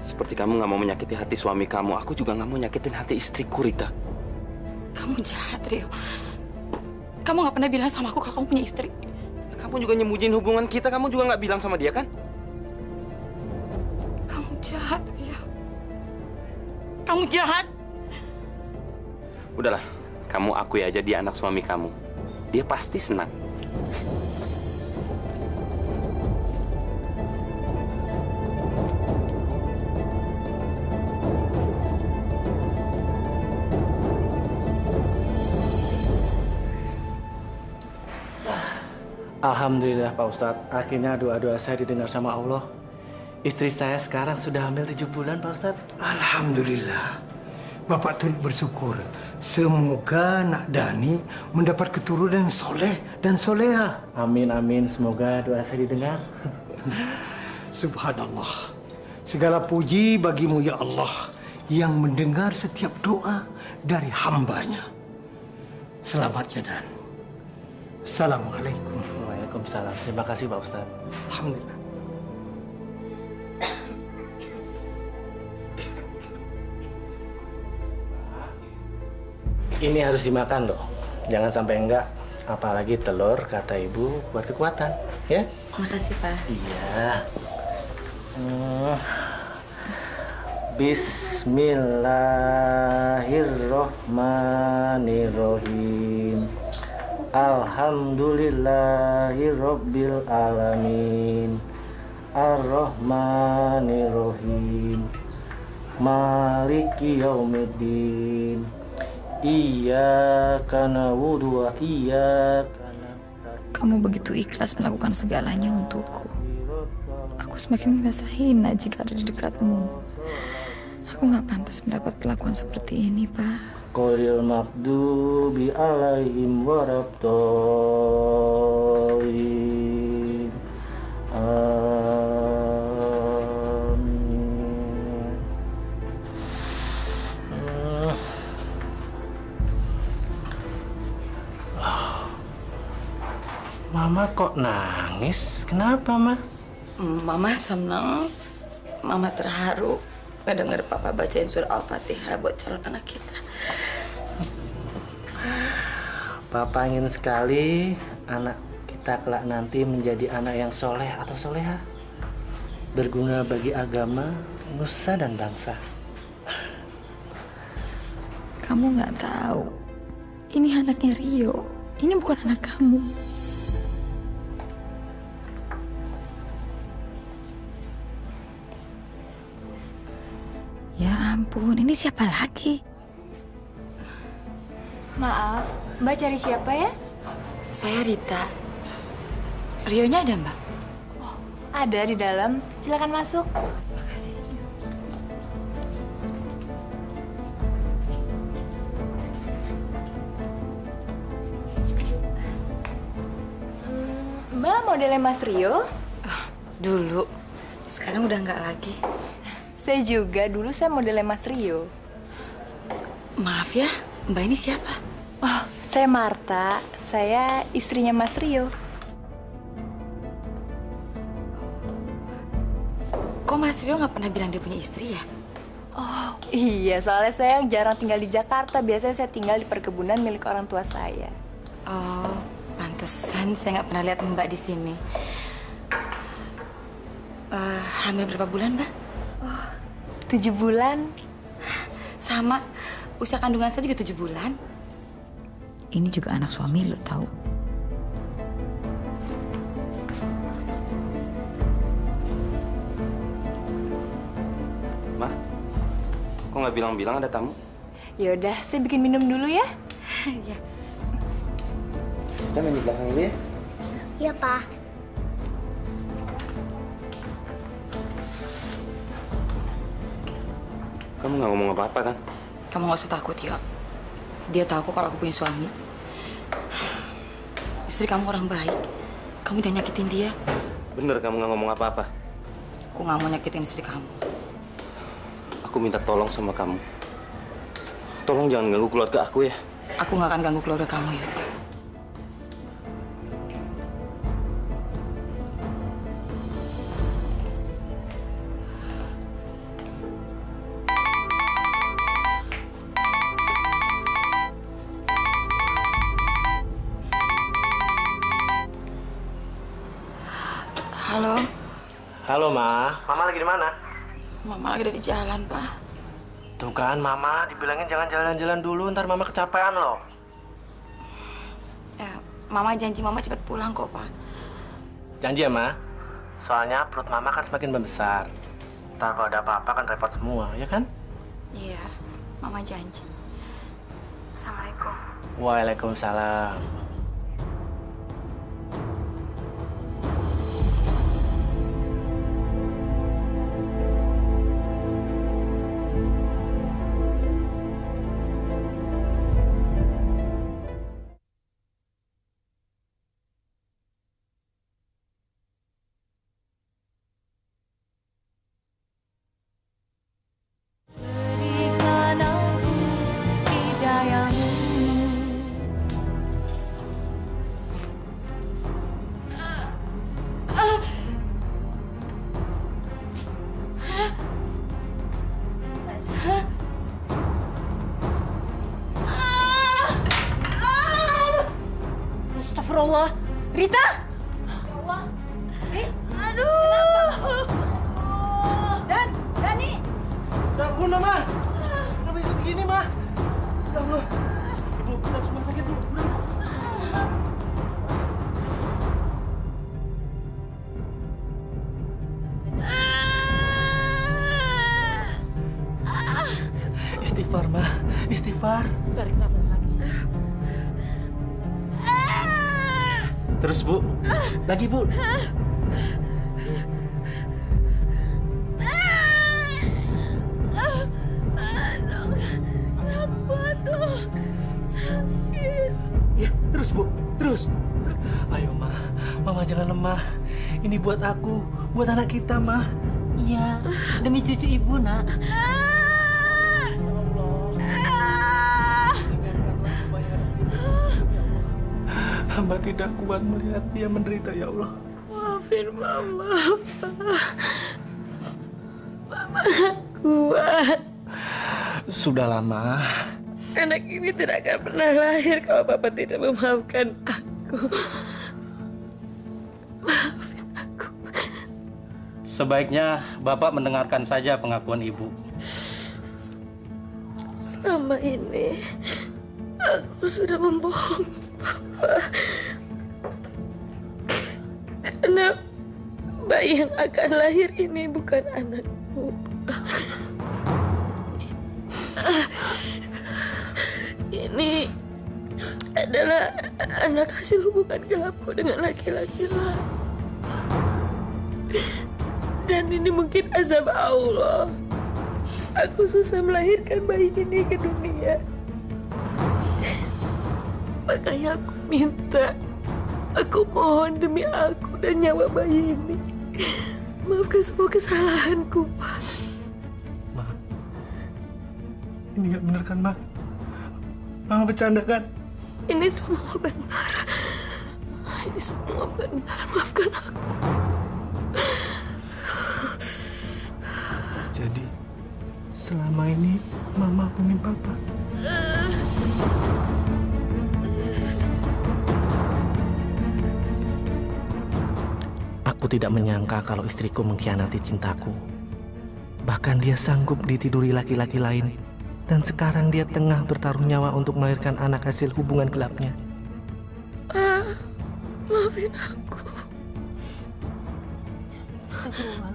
Seperti kamu nggak mau menyakiti hati suami kamu, aku juga nggak mau nyakitin hati istriku, Rita. Kamu jahat, Rio. Kamu nggak pernah bilang sama aku kalau kamu punya istri. Kamu juga nyembunyiin hubungan kita, kamu juga nggak bilang sama dia kan? Kamu jahat, Rio. Kamu jahat. Udahlah, kamu akui aja dia anak suami kamu. Dia pasti senang. Alhamdulillah Pak Ustadz, akhirnya doa-doa saya didengar sama Allah. Istri saya sekarang sudah hamil 7 bulan Pak Ustadz. Alhamdulillah. Bapak turut bersyukur. Semoga Nak Dani mendapat keturunan soleh dan soleha. Amin, amin. Semoga doa saya didengar. Subhanallah. Segala puji bagimu ya Allah yang mendengar setiap doa dari hambanya. Selamat ya Dan. Assalamualaikum. Waalaikumsalam. Terima kasih Pak Ustadz. Alhamdulillah. Ini harus dimakan loh. Jangan sampai enggak. Apalagi telur, kata ibu, buat kekuatan. Ya? Makasih, Pak. Iya. Bismillahirrohmanirrohim. Alhamdulillahirabbil alamin. Ar-Rahmanirrahim. Maliki yaumiddin. Iyyaka na'budu wa iyyaka nasta'in. Kamu begitu ikhlas melakukan segalanya untukku. Aku semakin merasa hina jika ada di dekatmu. Aku nggak pantas mendapat perlakuan seperti ini, Pak. Qolil maghdubi alaihim warabdallin. Amin. Mama kok nangis? Kenapa, Ma? Mama senang. Mama terharu ngedenger Papa bacain surah Al-Fatihah buat calon anak kita. Papa ingin sekali anak kita kelak nanti menjadi anak yang soleh atau soleha. Berguna bagi agama, nusa, dan bangsa. Kamu nggak tahu, ini anaknya Rio. Ini bukan anak kamu. Ya ampun, ini siapa lagi? Maaf, Mbak cari siapa ya? Saya Rita. Rionya ada, Mbak? Oh, ada di dalam. Silakan masuk. Makasih. Mbak modelnya Mas Rio? Dulu. Sekarang udah nggak lagi. Saya juga. Dulu saya modelnya Mas Rio. Maaf ya, Mbak ini siapa? Oh, saya Marta. Saya istrinya Mas Rio. Kok Mas Rio nggak pernah bilang dia punya istri ya? Oh, iya. Soalnya saya jarang tinggal di Jakarta. Biasanya saya tinggal di perkebunan milik orang tua saya. Oh, pantesan saya nggak pernah lihat Mbak di sini. Hamil berapa bulan, Mbak? Oh, 7 bulan. Sama. Usia kandungan saya juga 7 bulan. Ini juga anak suami lo tahu. Ma, kok nggak bilang-bilang ada tamu? Ya udah, saya bikin minum dulu ya. Iya. Kita main di belakang dulu ya. Iya, Pak. Kamu nggak ngomong apa-apa kan? Kamu nggak usah takut, Yo. Dia tahu kok kalau aku punya suami. Istri kamu orang baik. Kamu jangan nyakitin dia. Bener kamu nggak ngomong apa-apa? Aku nggak mau nyakitin istri kamu. Aku minta tolong sama kamu. Tolong jangan ganggu keluarga aku ya. Aku nggak akan ganggu keluarga kamu, Yo. Halo. Halo, Ma. Mama lagi di mana? Mama lagi ada di jalan, Pak. Tuh kan, Mama dibilangin jangan jalan-jalan dulu, ntar Mama kecapean loh. Ya, Mama janji Mama cepat pulang kok, Pak. Janji ya, Ma? Soalnya perut Mama kan semakin membesar. Ntar kalau ada apa-apa kan repot semua, ya kan? Iya, Mama janji. Assalamualaikum. Waalaikumsalam. Astagfirullah. Rita! Allah. Aduh. Dani. Ya ampun, Ma. Kenapa bisa begini, Ma? Ya Allah. Ibu, kita harus rumah sakit dulu. Istighfar, Ma. Istighfar. Tarik nafas lagi. Terus, Bu. Lagi, Bu. Kenapa tuh? Sakit. Ya, terus, Bu. Terus. Ayo, Ma. Mama jangan lemah. Ini buat aku, buat anak kita, Ma. Iya, demi cucu ibu, Nak. Hamba tidak kuat melihat dia menderita, ya Allah. Maafin Mama, Mama gak kuat. Sudah lama. Anak ini tidak akan pernah lahir kalau Bapak tidak memaafkan aku. Maafin aku. Sebaiknya Bapak mendengarkan saja pengakuan Ibu. Selama ini aku sudah membohong Bapak. Karena bayi yang akan lahir ini bukan anakmu. Ini adalah anak hasil hubungan gelapku dengan laki-laki lain. Dan ini mungkin azab Allah. Aku susah melahirkan bayi ini ke dunia. Makanya aku minta, aku mohon demi aku dan nyawa bayi ini, maafkan semua kesalahanku, Pak. Ma, ini nggak bener kan, Ma? Mama bercanda kan? Ini semua benar. Ini semua benar. Maafkan aku. Jadi, selama ini Mama bohongin Papa. Aku tidak menyangka kalau istriku mengkhianati cintaku. Bahkan dia sanggup ditiduri laki-laki lain. Dan sekarang dia tengah bertaruh nyawa untuk melahirkan anak hasil hubungan gelapnya. Maafin aku.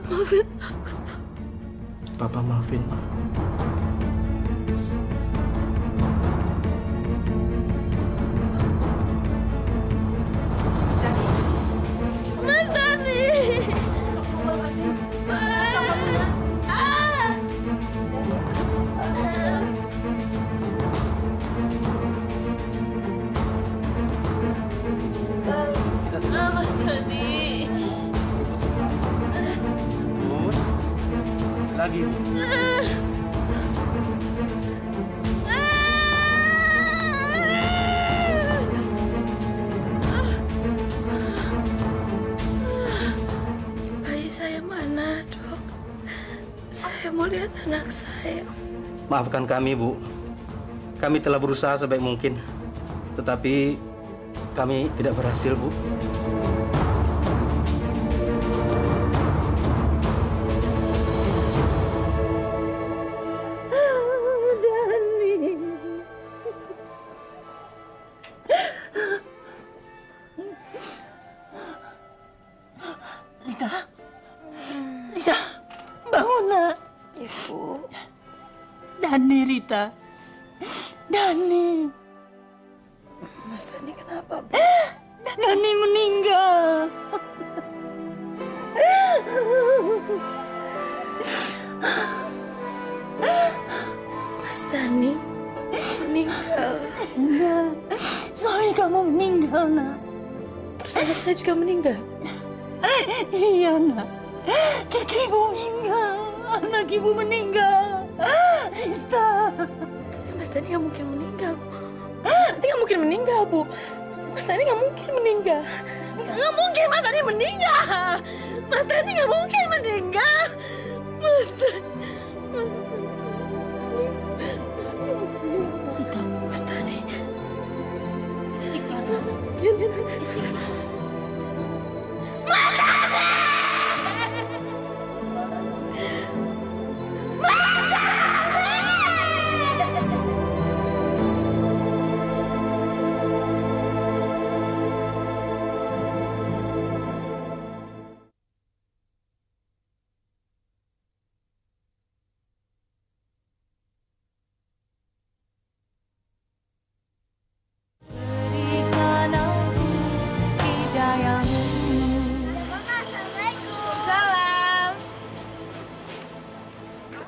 Maafin aku. Papa maafin, Ma. Mas Dani. Mas Dani. Lagi. Bayi saya mana, Dok? Saya mau lihat anak saya. Maafkan kami, Bu. Kami telah berusaha sebaik mungkin. Tetapi kami tidak berhasil, Bu. Rita, bangun nak. Ibu. Dani, Rita. Dani. Mas Dani kenapa, Bu? Dani meninggal. Mas Dani meninggal. Enggak. Suami kamu meninggal, nak. Terus anak saya juga meninggal? Iya, nak. Cucu ibu meninggal. Anak ibu meninggal. Rita. Tapi Mas Dani nggak mungkin meninggal. Mas Dani nggak mungkin meninggal, Bu. Mas Dani nggak mungkin meninggal. Nggak mungkin Mas Dani meninggal. Mas Dani nggak mungkin meninggal. Mas Dani. Mas Dani. Mas Dani. Mas Dani.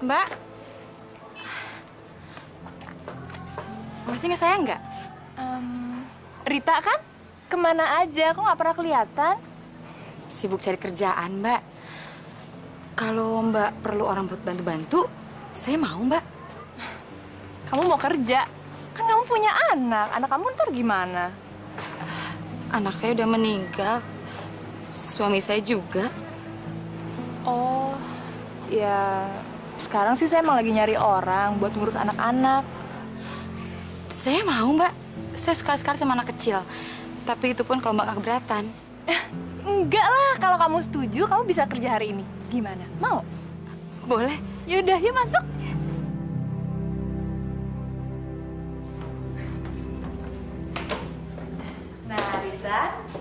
Mbak, masih nggak sayang nggak? Rita kan? Kemana aja? Kok nggak pernah kelihatan? Sibuk cari kerjaan, Mbak. Kalau Mbak perlu orang buat bantu-bantu, saya mau, Mbak. Kamu mau kerja? Kan kamu punya anak. Anak kamu ntar gimana? Anak saya udah meninggal. Suami saya juga. Oh, ya sekarang sih saya emang lagi nyari orang buat ngurus anak-anak. Saya mau, Mbak. Saya sekali-sekali sama anak kecil. Tapi itu pun kalau Mbak nggak keberatan. Enggak lah, kalau kamu setuju, kamu bisa kerja hari ini. Gimana? Mau? Boleh. Yaudah, yuk masuk.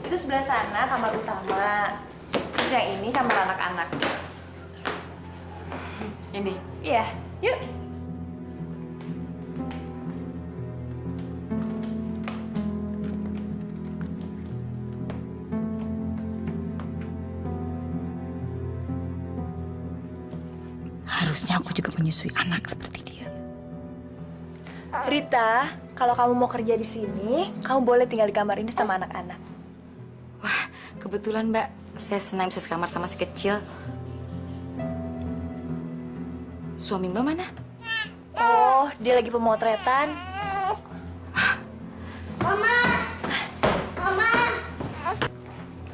itu sebelah sana kamar utama. Terus yang ini kamar anak-anak. Ini? Iya, yuk. Harusnya aku juga menyusui anak seperti dia. Rita, kalau kamu mau kerja di sini, kamu boleh tinggal di kamar ini sama anak-anak. Wah, kebetulan Mbak, saya senang bisa sekamar sama si kecil. Suami Mbak mana? Oh, dia lagi pemotretan. Mama! Mama!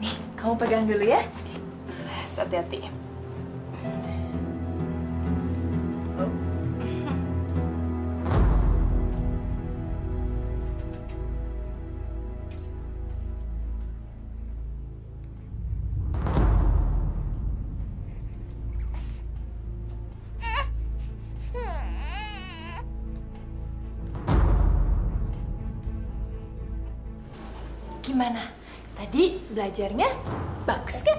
Nih, kamu pegang dulu ya. Hati-hati. Gimana? Tadi belajarnya bagus kan?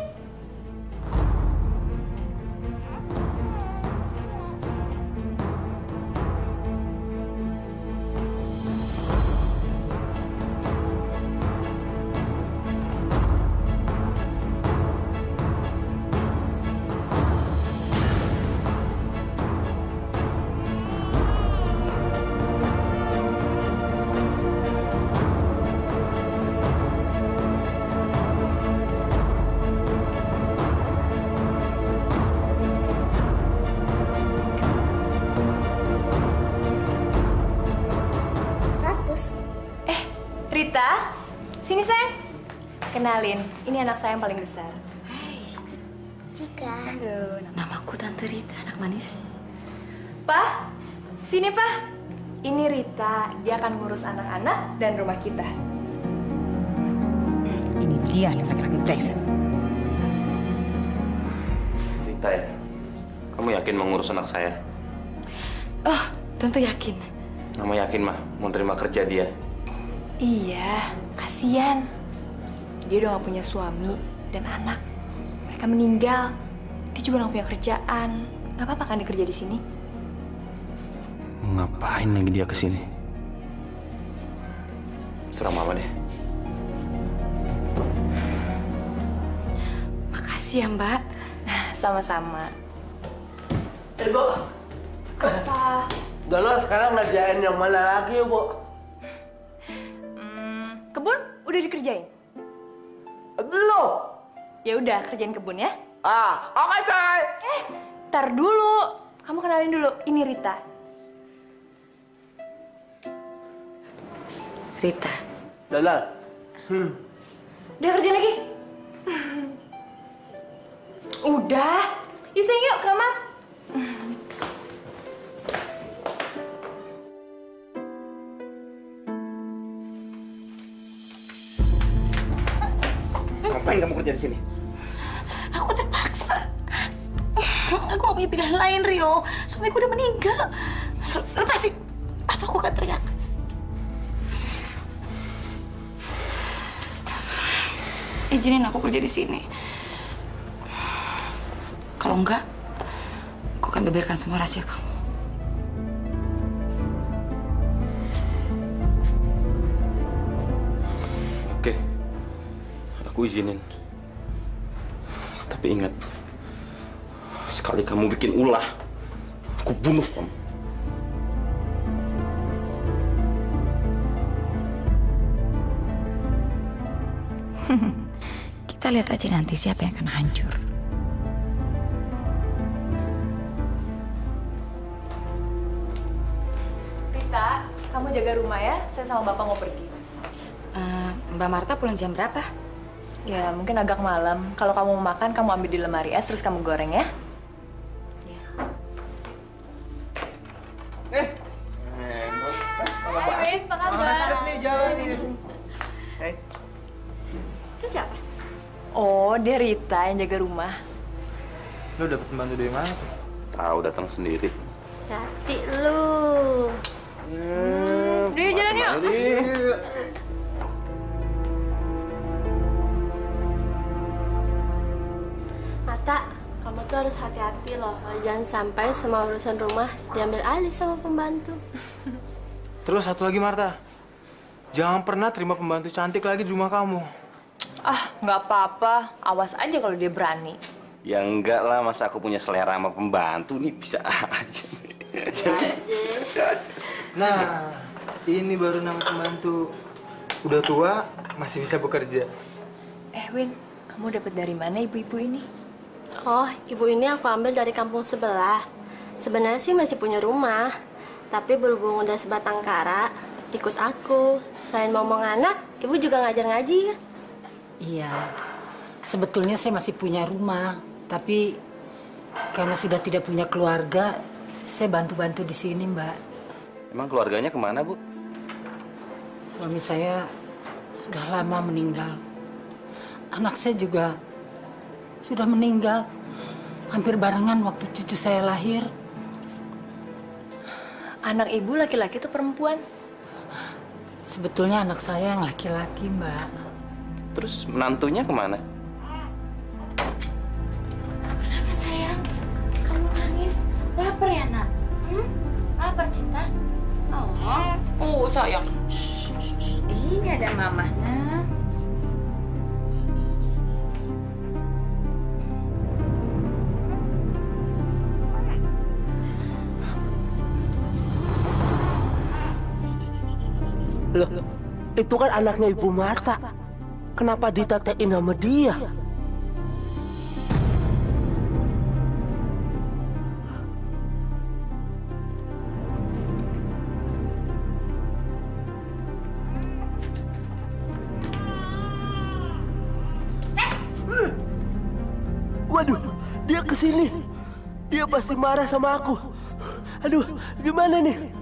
Rita, sini sayang. Kenalin, ini anak saya yang paling besar. Cika. Aduh, Namaku Tante Rita, anak manis. Pak, sini Pak. Ini Rita, dia akan ngurus anak-anak dan rumah kita. Ini dia yang laki-laki brengsek. Rita ya, kamu yakin mau ngurus anak saya? Oh, tentu yakin. Mama yakin mah mau terima kerja dia. Iya, kasihan. Dia udah gak punya suami dan anak. Mereka meninggal. Dia juga gak punya kerjaan. Gak apa-apa kan dia kerja di sini? Ngapain lagi dia kesini? Serah Mama deh. Makasih ya Mbak. Sama-sama. Bu. Apa? Udah lo sekarang ngerjain yang mana lagi, Bu? Kebun udah dikerjain? Belum. Ya udah, kerjain kebun ya. Oke, coy. Ntar dulu. Kamu kenalin dulu. Ini Rita. Rita. Dadah. Udah kerja lagi? Udah. Yuk sayang, yuk ke kamar. Ngapain kamu kerja di sini? Aku terpaksa. Aku gak punya pilihan lain, Rio. Suamiku udah meninggal. Lepasin, atau aku akan teriak. Izinin aku kerja di sini. Kalau enggak, aku akan beberkan semua rahasia kamu. Oke, aku izinin. Tapi ingat, sekali kamu bikin ulah, aku bunuh kamu. Kita lihat aja nanti siapa yang akan hancur. Rita, kamu jaga rumah ya. Saya sama Bapak mau pergi. Mbak Marta pulang jam berapa? Ya, mungkin agak malam. Kalau kamu mau makan, kamu ambil di lemari es, terus kamu goreng ya. Macet nih jalan nih. Itu siapa? Oh, dia Rita yang jaga rumah. Lu dapet pembantu dari mana tuh? Tahu, datang sendiri. Hati lu. Dia jalan yuk. Tak, kamu tuh harus hati-hati loh. Jangan sampai semua urusan rumah diambil alih sama pembantu. Terus satu lagi, Marta. Jangan pernah terima pembantu cantik lagi di rumah kamu. Ah, nggak apa-apa. Awas aja kalau dia berani. Ya enggak lah, masa aku punya selera sama pembantu nih, bisa aja. Nah, ini baru nama pembantu. Udah tua, masih bisa bekerja. Win, kamu dapat dari mana ibu-ibu ini? Oh, ibu ini aku ambil dari kampung sebelah. Sebenarnya sih masih punya rumah, tapi berhubung udah sebatang kara, ikut aku. Selain ngomong anak, ibu juga ngajar ngaji. Iya, sebetulnya saya masih punya rumah, tapi karena sudah tidak punya keluarga, saya bantu-bantu di sini, Mbak. Emang keluarganya kemana, Bu? Suami saya sudah lama meninggal. Anak saya juga sudah meninggal. Hampir barengan waktu cucu saya lahir. Anak ibu laki-laki atau perempuan? Sebetulnya anak saya yang laki-laki, Mbak. Terus menantunya kemana? Kenapa sayang? Kamu nangis? Lapar ya, Nak? Lapar, Cinta? Oh, sayang. Ini ada mamahnya. Loh, itu kan anaknya Ibu Marta. Kenapa ditatein sama dia? Waduh, dia kesini. Dia pasti marah sama aku. Aduh, gimana nih?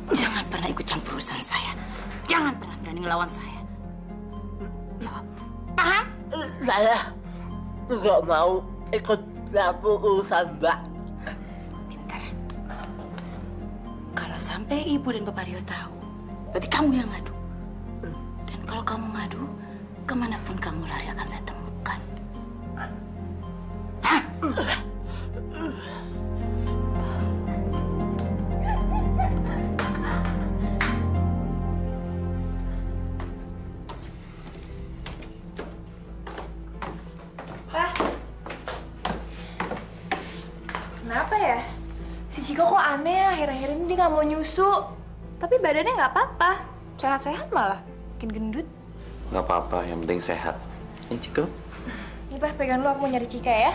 Jangan pernah ikut campur urusan saya. Jangan pernah berani ngelawan saya. Jawab. Paham? Saya nggak mau ikut campur urusan Mbak. Pintar. Kalau sampai ibu dan Bapak Rio tahu, berarti kamu yang ngadu. Dan kalau kamu ngadu, kemanapun kamu lari akan saya temukan. Hah? Kenapa ya? Si Cika kok aneh ya, akhir-akhir ini dia nggak mau nyusu. Tapi badannya nggak apa-apa. Sehat-sehat malah. Makin gendut. Nggak apa-apa, yang penting sehat. Ini Ciko. Nih, Pak, pegang dulu, aku mau nyari Cika ya.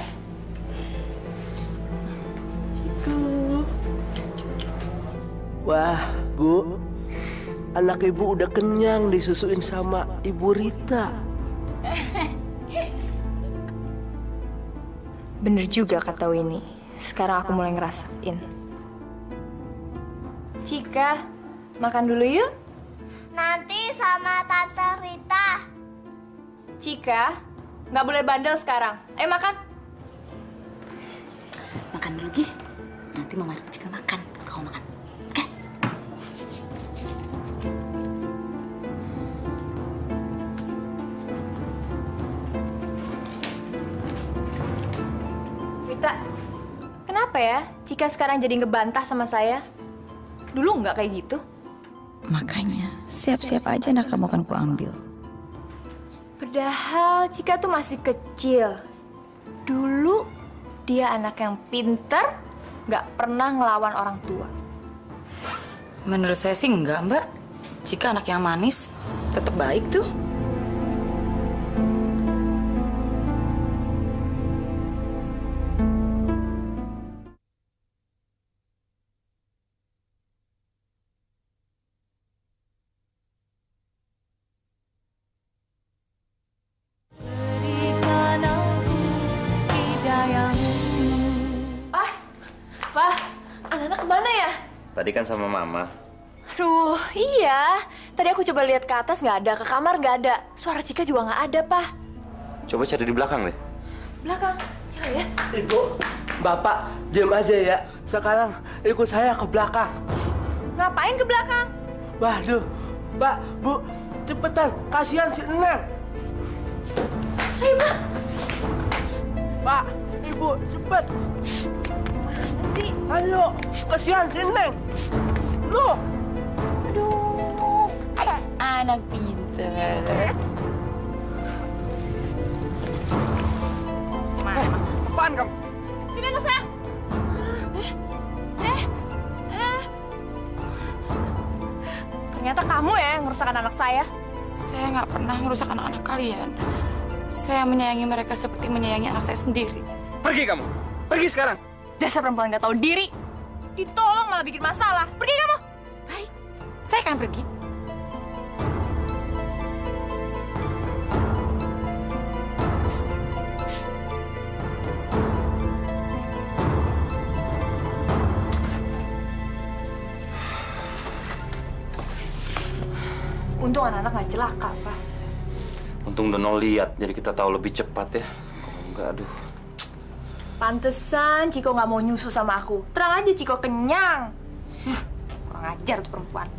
Wah, Bu. Anak Ibu udah kenyang disusuin sama Ibu Rita. Bener juga kata Winnie. Sekarang aku mulai ngerasain. Cika, makan dulu yuk. Nanti sama Tante Rita. Cika, nggak boleh bandel sekarang. Ayo makan. Makan dulu, Gi. Nanti Mama juga makan. Kau makan. Oke? Rita, kenapa ya Cika sekarang jadi ngebantah sama saya? Dulu nggak kayak gitu. Makanya, siap-siap aja anak kamu akan kuambil. Padahal Cika tuh masih kecil. Dulu dia anak yang pinter, nggak pernah ngelawan orang tua. Menurut saya sih enggak, Mbak. Cika anak yang manis, tetap baik tuh. Pak, anak-anak kemana ya? Tadi kan sama Mama. Aduh, iya. Tadi aku coba lihat ke atas nggak ada, ke kamar nggak ada. Suara Cika juga nggak ada, Pak. Coba cari di belakang deh. Belakang, ya. Ibu, Bapak, diam aja ya. Sekarang ikut saya ke belakang. Ngapain ke belakang? Waduh, Pak, Bu, cepetan, kasihan si Neng. Ayo, Pak. Pak, Ibu, cepet. Mana sih? Ayo, kasihan si Neng. Loh. Aduh, anak pinter. Apaan kamu? Sini anak saya. Ternyata kamu ya yang ngerusakan anak saya. Saya nggak pernah ngerusak anak-anak kalian. Saya menyayangi mereka seperti menyayangi anak saya sendiri. Pergi kamu. Pergi sekarang. Dasar perempuan nggak tahu diri. Ditolong malah bikin masalah. Pergi kamu. Baik, saya akan pergi. Untung anak-anak nggak celaka, Pak. Untung Dono lihat, jadi kita tahu lebih cepat ya. Kalau enggak, aduh. Pantesan Ciko nggak mau nyusu sama aku. Terang aja Ciko kenyang. Kurang ajar tuh perempuan.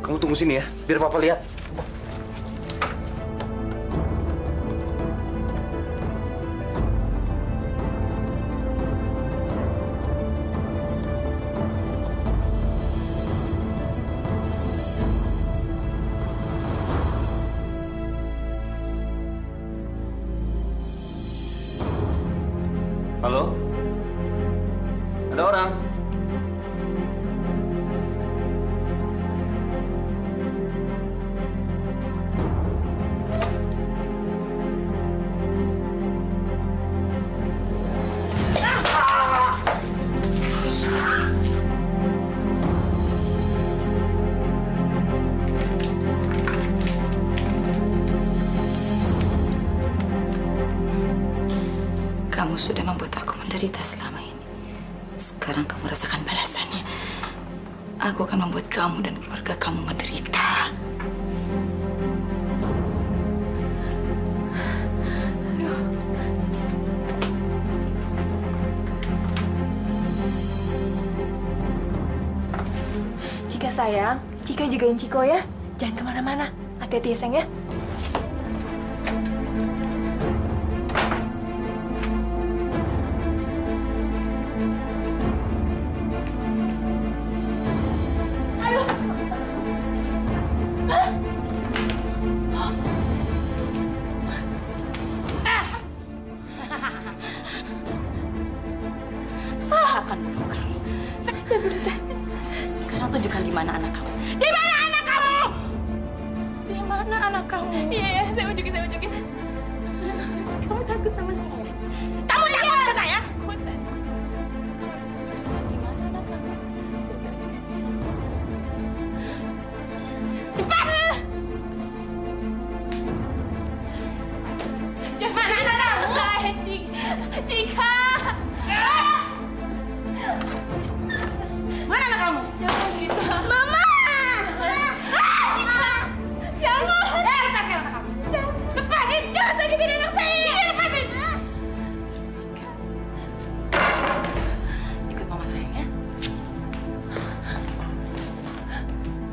Kamu tunggu sini ya, biar Papa lihat. Halo? Ada orang? Kamu sudah membuat aku menderita selama ini. Sekarang kamu rasakan balasannya. Aku akan membuat kamu dan keluarga kamu menderita. Cika sayang, Cika jagain Ciko ya. Jangan kemana-mana. Hati-hati ya, sayang ya. Saya akan bunuh kamu. Sekarang tunjukkan di mana anak kamu. Di mana anak kamu? Di mana anak kamu? Iya, saya unjukin. Kamu takut sama saya? Kamu takut sama saya? Takut saya. Tunjukkan di mana anak kamu. Cepat! Jangan anak kamu saya, Cika. Mana anak kamu? Jangan gitu. Mama! Cika! Jangan! Lepaskan anak kamu. Lepasin! Jangan sakitin anak saya! Lepasin! Ikut mama sayang ya.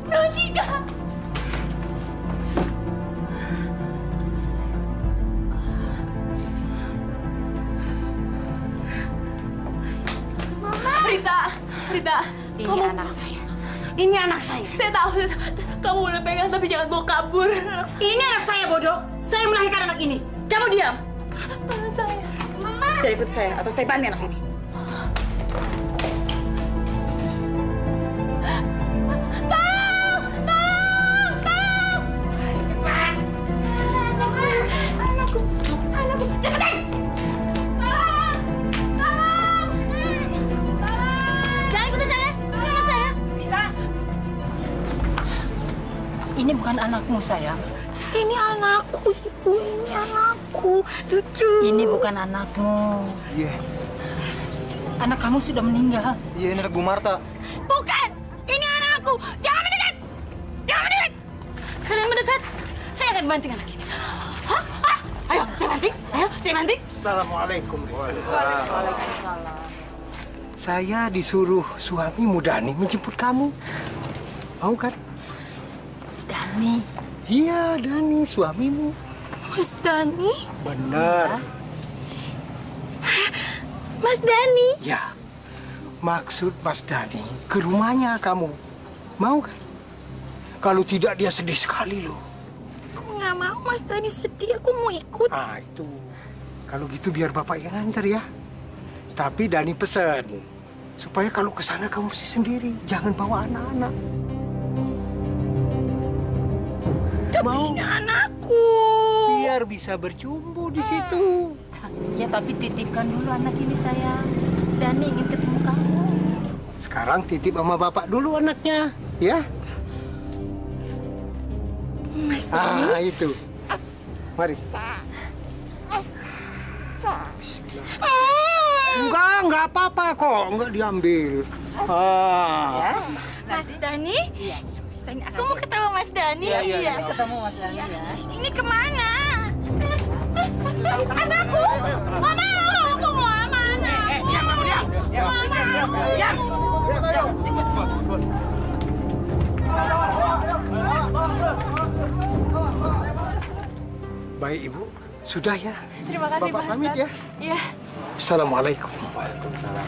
No, Cika! Rita, Ini kamu... anak saya. Ini anak saya. Saya tahu. Kamu udah pegang, tapi jangan bawa kabur. Ini anak saya, bodoh. Saya melahirkan anak ini. Kamu diam. Anak saya. Mama! Jadi ikut saya, atau saya banting anak ini. Ini bukan anakmu, sayang. Ini anakku, Ibu. Ini anakku. Lucu. Ini bukan anakmu. Iya. Anak kamu sudah meninggal. Iya, ini anak Bu Marta. Bukan! Ini anakku! Jangan mendekat! Jangan mendekat! Kalian mendekat, saya akan banting anak ini. Hah? Ayo, saya banting. Ayo. si Mantik. Assalamualaikum. Waalaikumsalam. Saya disuruh suamimu Dani menjemput kamu. Mau kan? Dani? Iya, Dani, suamimu. Mas Dani? Benar. Mas Dani? Ya, maksud Mas Dani ke rumahnya kamu. Mau kan? Kalau tidak dia sedih sekali loh. Aku nggak mau Mas Dani sedih, aku mau ikut. Ah, itu. Kalau gitu biar Bapak yang antar ya. Tapi Dani pesan supaya kalau ke sana kamu mesti sendiri, jangan bawa anak-anak. Tapi ini anakku. Biar bisa berjumbu di situ. Ya tapi titipkan dulu anak ini sayang. Dani ingin ketemu kamu. Sekarang titip sama Bapak dulu anaknya, ya. Mas Dani. Ah, itu. Mari. Enggak apa-apa kok, enggak diambil. Ya. Mas Dani? Iya, Mas Dani. Aku mau ketemu Mas Dani. Iya. Ketemu Mas Dani ya. Ini kemana? Anakku! Mama, aku mau sama anakku. Diam. Baik, Ibu. Sudah ya. Terima kasih, Bapak Pak pamit Ustadz. ya. Iya. Assalamualaikum. Waalaikumsalam.